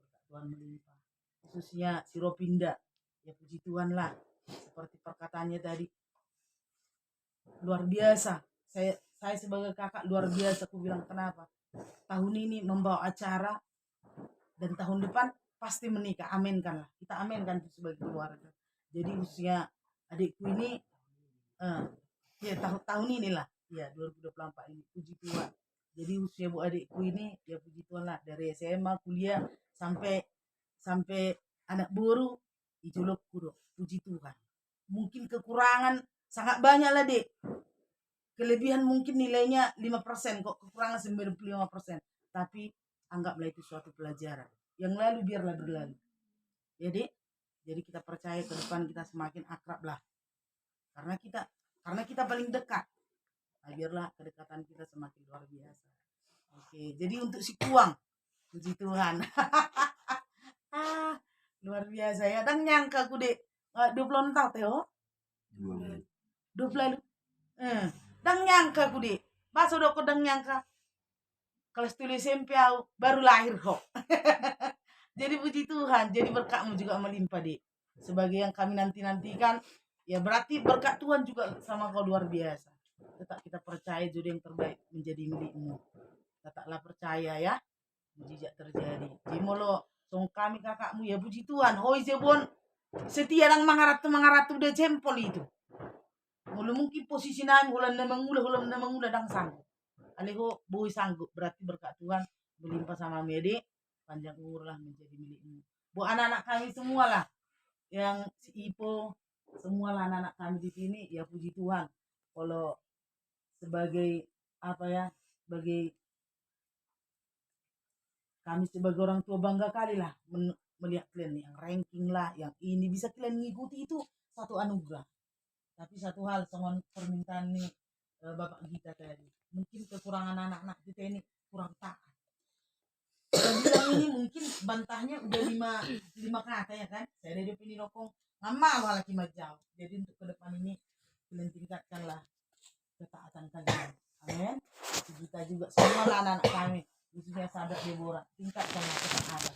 berkat Tuhan melimpah. Khususnya si Ropinda, ya puji Tuhan lah, seperti perkataannya tadi, luar biasa. Saya sebagai kakak luar biasa, aku bilang kenapa? Tahun ini membawa acara dan tahun depan pasti menikah. Aminkan lah. Kita aminkan itu sebagai keluarga. Jadi usia adikku ini ya tahun inilah. Ya 2024 ini puji Tuhan. Jadi usia bu adikku ini ya puji Tuhan lah, dari SMA kuliah sampai anak baru itu loh kudu puji Tuhan. Mungkin kekurangan sangat banyak lah dek. Kelebihan mungkin nilainya 5% kok, kekurangan 95%. Tapi anggaplah itu suatu pelajaran. Yang lalu biarlah berlalu. Jadi kita percaya ke depan kita semakin akrab lah. Karena kita paling dekat. Nah, biarlah kedekatan kita semakin luar biasa. Oke, jadi untuk si Kuang, puji Tuhan. Luar biasa ya. Dan nyangka aku dek 20 tahun teo. 20 dan nyangka aku dek. Masa udah aku dan nyangka. Kelas tulis SMP aku baru lahir kok. Jadi puji Tuhan, jadi berkatmu juga melimpah dek. Sebagai yang kami nantikan, ya berarti berkat Tuhan juga sama kau luar biasa. Tetap kita percaya jodoh yang terbaik menjadi milikmu. Tetaplah percaya ya, mujizat terjadi. Jimolo song kami kakakmu ya puji Tuhan. Hoi sebon setia nang mangaratu de jempol itu. Mulu mungkin posisi nang hulan na mangula dang sanggup. Aleho boy sanggup, berarti berkat Tuhan melimpah sama Mede, panjang umur lah menjadi milikmu. Bu anak-anak kami semua lah, yang si Ipo, semua lah anak-anak kami di sini, ya puji Tuhan. Kalau sebagai sebagai kami sebagai orang tua bangga kali lah melihat kalian yang ranking lah, yang ini bisa kalian ngikuti itu satu anugerah. Tapi satu hal sama permintaan nih Bapak kita tadi, mungkin kekurangan anak-anak kita ini kurang taat. Saya bilang ini mungkin bantahnya udah lima kata ya kan. Saya dari pilih rokok ngamal lagi majau. Jadi untuk ke depan ini kalian tingkatkanlah ketaatan kalian. Amin. Kita juga semua anak-anak kami, khususnya Sahabat Deborah, tingkatkanlah ketaatan.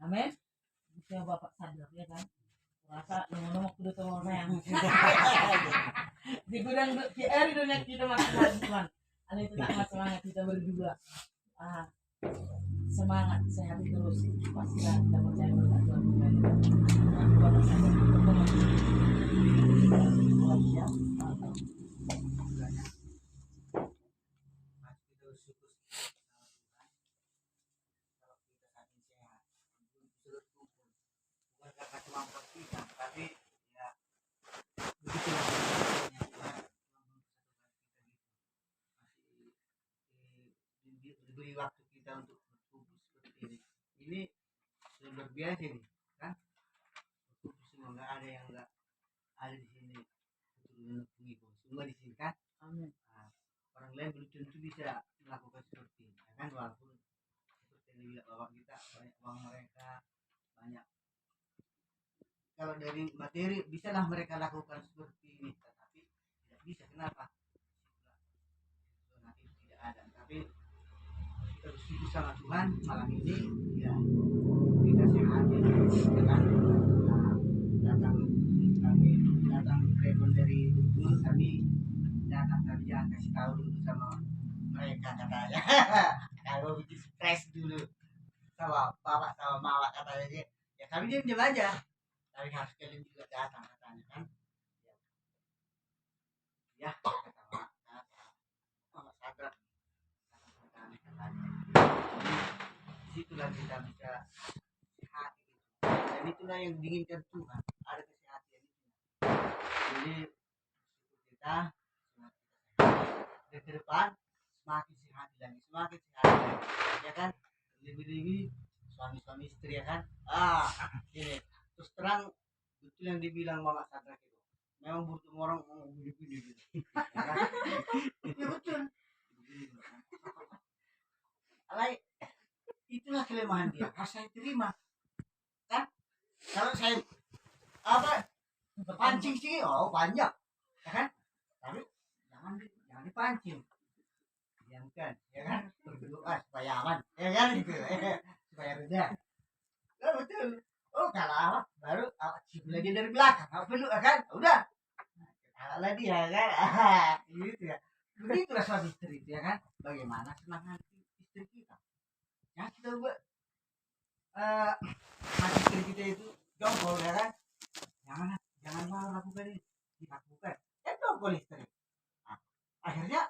Amin. Bisa Bapak sadar ya kan. Rasa nomor kudu tolong sayang. Di gudang PR dunia kita masih Tuhan. Ada itu tak semangat kita berdua. Semangat sehat terus. Pastilah kita percaya berkat Tuhan kembali. Bapak sadar diberi waktu kita untuk berkumpul seperti ini luar biasa nih kan, berkumpul semua, nggak ada yang nggak ada di sini, betul semua di sini kan. Amin. Nah, orang lain belum tentu bisa melakukan seperti ini ya kan, walaupun seperti yang bilang bapak kita banyak uang mereka banyak, kalau dari materi bisalah mereka lakukan seperti ini, tetapi tidak bisa. Kenapa? Nanti tidak ada, tapi terus itu sama Tuhan malam ini ya kita sehat ya kan. Datang telepon dari dulu, kami datang tapi jangan kasih tahu dulu sama mereka katanya. Kalau bikin stres dulu sama bapak sama mama katanya, ya kami diam aja, tapi harus kalian juga datang katanya kan. Ya kata mama sadar disitulah kita bisa sehat gitu. Dan itulah yang diinginkan Tuhan, ada kesehatan itu. Jadi kita ke depan semakin sehat lagi ya kan, lebih suami istri ya kan. Ini terus terang betul yang dibilang Mama Sadrak itu, memang butuh orang ngomong begini gitu. Ya betul. Alay, itulah kelemahan dia, harus saya terima kan. Kalau saya pancing sih banyak ya kan, tapi jangan dipancing diamkan, ya kan? Berdoa supaya aman, ya kan gitu, supaya reda. Oh, betul. Oh, kalau awak baru awak cium lagi dari belakang, awak peluk ya kan? Udah. Kalau lagi ya kan, gitu ya. Begitulah suami istri itu ya kan? Bagaimana senang hati istri kita? Ya kita buat hati istri kita itu jongkol ya kan? Jangan mau lakukan ini, dilakukan. Ya jongkol istri. Nah, akhirnya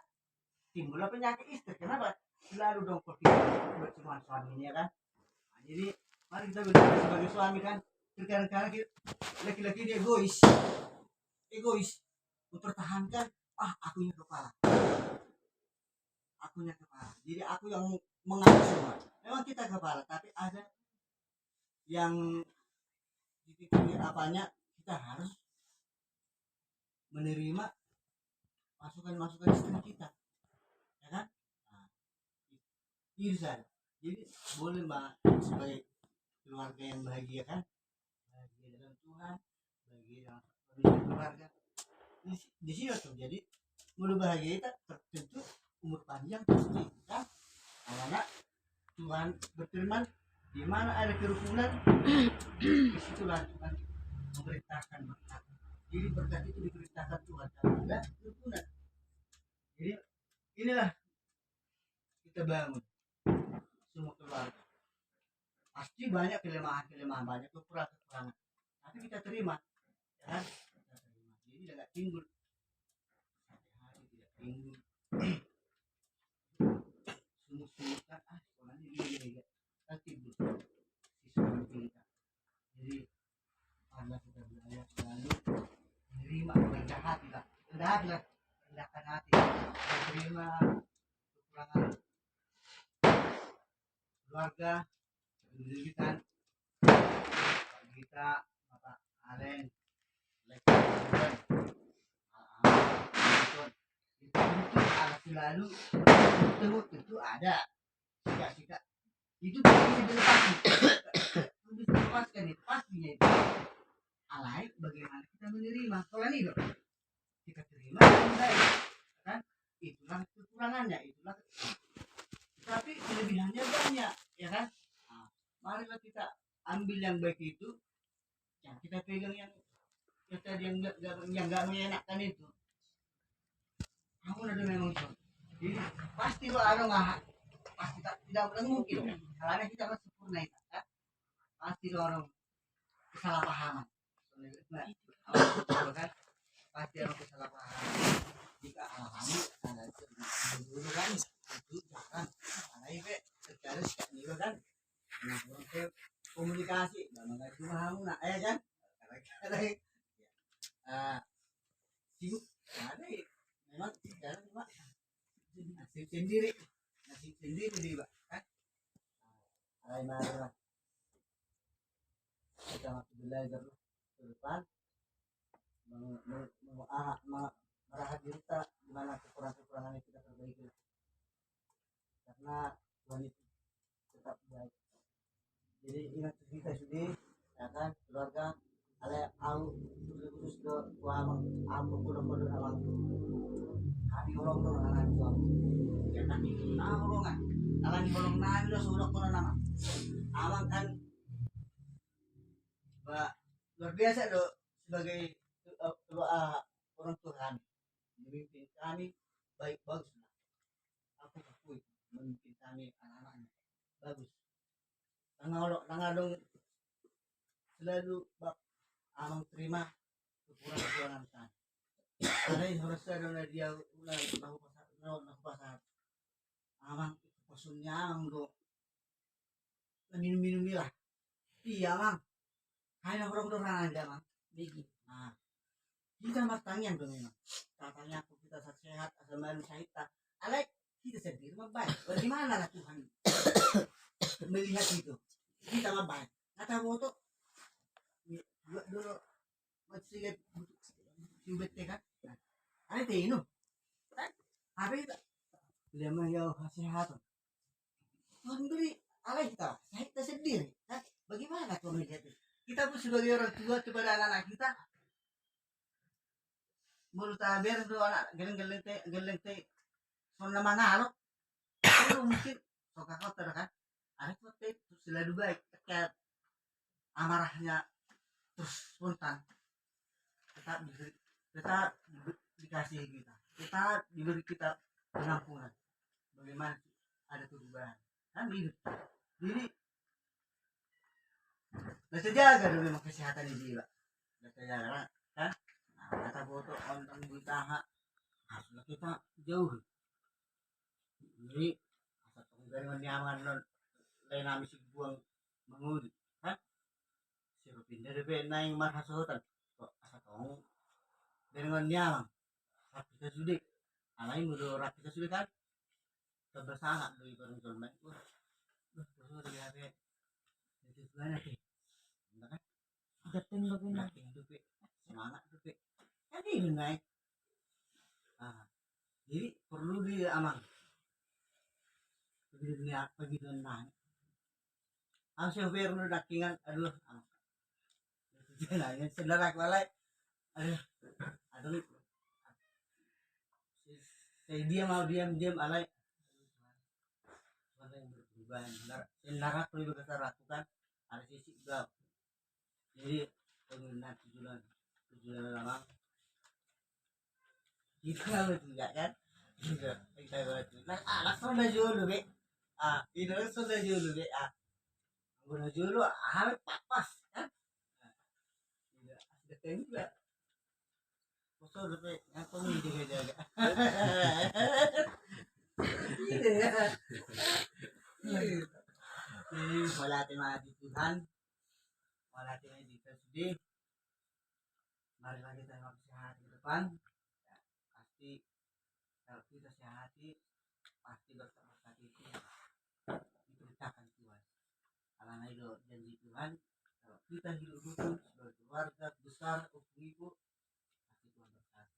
timbullah penyakit istri. Kenapa? Selalu dongkol kita bercuman suaminya kan? Nah, jadi mari kita berpikir sebagai suami kan, terkadang-kadang laki-laki dia egois mempertahankan akunya kepala. Jadi aku yang mengatur semua. Memang kita kepala, tapi ada yang di titik apanya kita harus menerima masukan-masukan istri kita, ya kan? Nah, itu saja. Jadi boleh mbak sebagai keluarga yang bahagia kan, bahagia dalam Tuhan, bahagia dalam keluarga. Di sini terjadi mudah bahagia itu tertentu umur panjang pasti kan, karena Tuhan berfirman di mana ada kerukunan disitulah Tuhan memerintahkan berkat. Jadi berkat itu diperintahkan Tuhan karena ada kerukunan. Jadi inilah kita bangun semua keluarga. Pasti banyak kelemahan, banyak kekurangan, tapi kita terima, ya kan? Kita terima. Jadi tidak timbul hati-hati, tidak timbul sungguh-sungguh kan sekolahnya gini kan timbul si suami kita. Jadi karena kita belajar selalu menerima rendah hati lah, rendahkan hati, menerima kekurangan keluarga, pendidikan kita, Bapak Alen, itu ada selalu tentu ada sikap itu bisa dilepaskan itu pastinya itu alai bagaimana kita menerima kalau ini loh kita terima kan itulah kekurangannya itulah tapi kelebihannya banyak ya kan. Nah, marilah kita ambil yang baik itu ya kita pegang yang tadi yang nggak menyenangkan itu. Kamu udah memang itu. Jadi pasti lo ada nggak pasti tidak mungkin karena kita harus sempurna itu kan. Pasti lo orang kesalahpahaman. Kan pasti orang kesalahpahaman. Jika alami ada itu dulu kan itu jangan ada itu terjadi sekat nih kan. Nah untuk komunikasi dalam nggak cuma kamu nak ya kan. Kadang-kadang sibuk ada memang sekarang cuma nasib sendiri nih pak kan. Nah, kita masih belajar ke depan merahat diri kita gimana kekurangan kita perbaiki karena Tuhan itu tetap baik. Jadi ingat kita sudah ya kan keluarga ale au khusus ke tuamang aku kudu awang kami orang tuh anak suami ya kan nah orongan alang bolong nang lo sudah kono nama awang kan luar biasa lo sebagai orang Tuhan memimpin kami baik bagus lah aku akui memimpin kami anak-anaknya bagus tengah dong selalu amang terima kekurangan kan karena harus ada dia ulah pasar amang maksudnya amang do minum lah iya mang kayak orang aja mang begini nah kita matangnya dong memang katanya aku kita sehat asal malu syaitan alek kita sendiri mah baik bagaimana lah Tuhan melihat itu kita mah baik kata foto dulu masih lihat butuh kan ada tino kan apa itu dia mah ya sehat Tuhan beri alek kita sendiri kan bagaimana tuh melihat itu kita pun sebagai orang tua kepada anak-anak kita menurut biar tuh anak geleng teh sonna manalo mungkin suka kotor kan, ada kota itu selalu baik ketika amarahnya terus spontan, kita dikasih kita diberi kita pengampunan, bagaimana ada perubahan kan hidup. Jadi kita jaga dulu memang kesehatan jiwa, kita jaga kan. Nah, kata foto konten beritaha harusnya kita jauh. Jadi asal dengan nyaman non lain kami sih buang mengudi kan, siapa pindah dari naik marah sotan kok asal tahu dengan nyaman kita sudah alai mudah kita sudah kan kebersamaan dari barang dolmen itu dari HP itu banyak sih kan Dating bagaimana? dupe semangat dupe kan ini naik. Jadi perlu diaman begitu naik langsung biar lu dakingan aduh jangan saudara lalai aduh saya dia mau diam alai mana yang berubah narak lebih besar lakukan ada sisi gak. Jadi penggunaan tujuan lama kita tidak kan kita langsung aja dulu be itu langsung aja dulu be guna dulu harus pas kan tidak ada tembak kosong be ngapain jaga ini melatih mati Tuhan, melatih kita sedih. Mari kita tengok sehat ke depan. Ya, pasti kalau kita sehati pasti berkat itu diberitakan Tuhan. Karena itu janji Tuhan. Kalau kita hidup rukun sebagai keluarga besar, ibu pasti Tuhan berkati.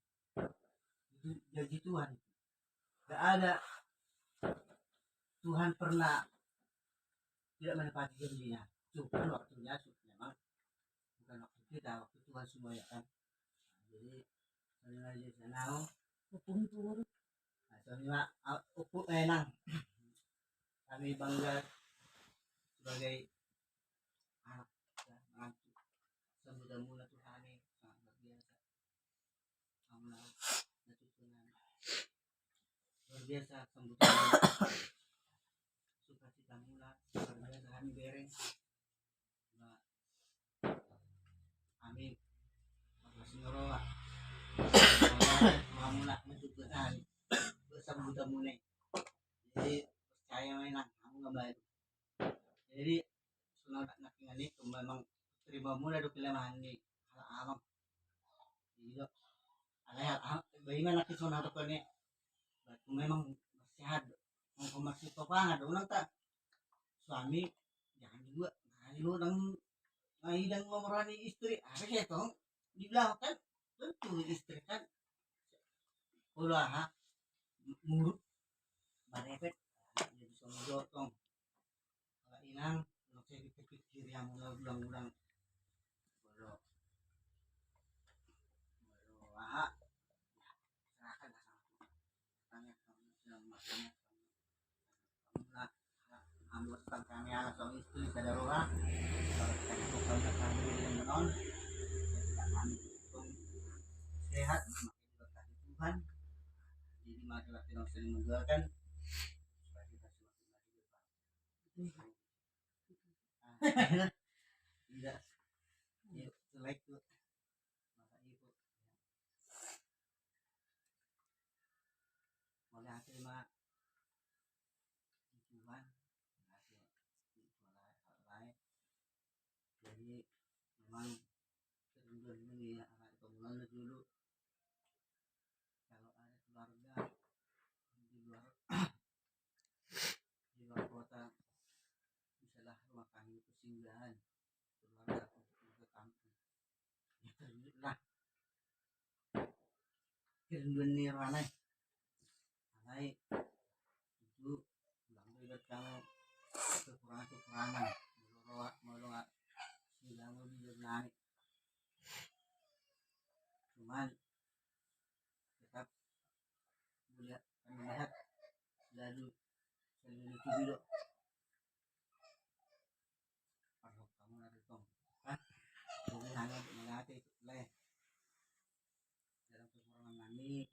Itu janji Tuhan. Tidak ada Tuhan pernah tidak menepati janjinya. Cuma waktunya memang bukan waktu kita, waktu Tuhan semua ya kan. Jadi soalnya aja senang soalnya upuk enang kami bangga sebagai anak menantu sambutan mula Tuhan ini sangat luar biasa. Amal Tuhan luar biasa sambutan suka cita mula luar biasa kami bereng kami Senoroa mula menunjukkan sambutan mula. Jadi percaya mainan kamu nggak baik. Jadi sunat nakingan itu memang terima mula do kelemahan ni amang. Jadi alay bagaimana kita sunat ko ni memang sehat mau masih topangan do nang ta suami jangan juga ngalu nang ngahidang memerani istri apa sih tong dibilang kan tentu istri kan ulah murut barepet jadi sama jotong kalau inang kalau saya dipikir yang ulang-ulang baru serahkan sama tanya kamu makanya kamu lah ambil kami anak suami istri pada roha kalau kita kami yang menon kami sehat semakin berkati Tuhan. Jadi mari kita saling mendoakan supaya kita semakin maju depan. Tidak, ya selek tuh masa ibu. Oleh hasil mak Tuhan, hasil lain. Jadi memang kerinduan ini ya anak pemula dulu. Kalau ada keluarga di luar kota misalnya rumah kami persinggahan keluarga ke kampung ya terwujudlah kerinduan nirwana alai itu pulang dari kamu kekurangan meloroa sehingga mau naik cuman tetap melihat selalu itu video kalau kamu nanti tong kan bukan hanya untuk melatih leh dalam kekurangan nani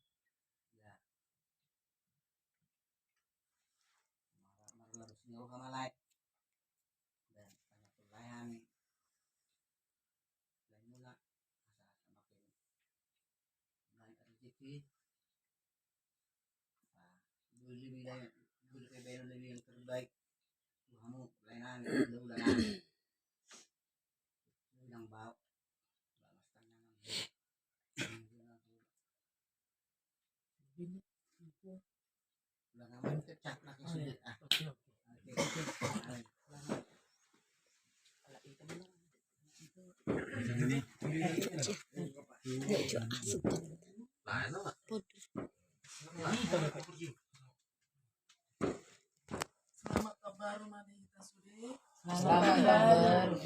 ya marah harus nyawa kama lai dan banyak pelayan dan mula asa makin naik rezeki beli lebih banyak beli PBN lebih yang terbaik kamu pelayanan udah yang bau balas tangan udah ngamen kecak lagi sudah Oke. Nah, itu mah. Selamat kabar mari kita sudah. Selamat kabar.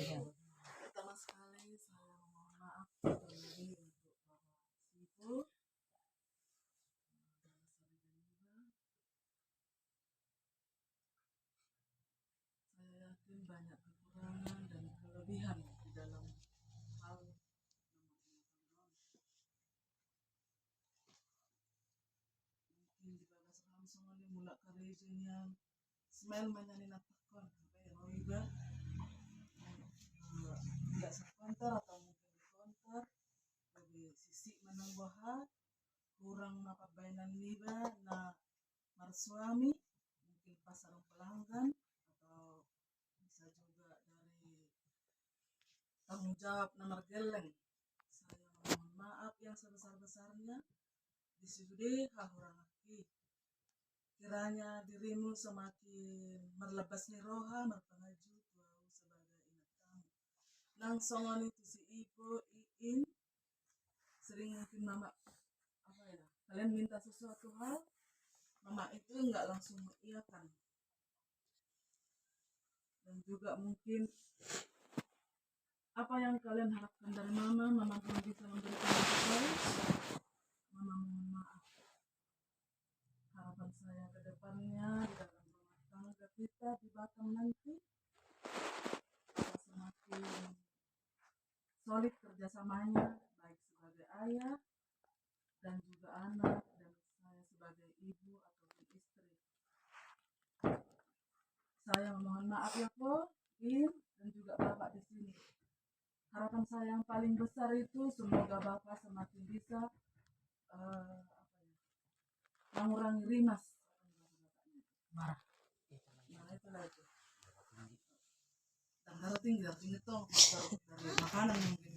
Pertama sekali saya mohon maaf terlebih untuk Bapak Sipo dan Sarjana. Saya yakin banyak kekurangan dan kelebihan di dalam hal mungkin di bagas langsung ini mulai kerjanya smell manyanin takon apa ya mau juga tidak sekonter atau mungkin di konter dari sisi menambah kurang mapabainan liba na marsuami mungkin pasar pelanggan atau bisa juga dari tanggung jawab nomor geleng. Saya mohon maaf yang sebesar-besarnya di sini hahurang aki kiranya dirimu semakin merlebasnya roha merpengaju tuau sebagai ingat kamu langsongan itu si ibu iin sering mungkin mama apa ya kalian minta sesuatu hal mama itu nggak langsung mengiyakan dan juga mungkin apa yang kalian harapkan dari mama belum bisa memberikan yang terbaik mama mohon maaf harapan saya ke depannya di dalam rumah tangga kita di Batam nanti kita semakin solid kerjasamanya baik sebagai ayah dan juga anak dan saya sebagai ibu ataupun istri. Saya memohon maaf ya Po, Im dan juga Bapak di sini. Harapan saya yang paling besar itu semoga Bapak semakin bisa mengurangi rimas Marah. nah itulah itu dan harus tinggi artinya tuh dari makanan mungkin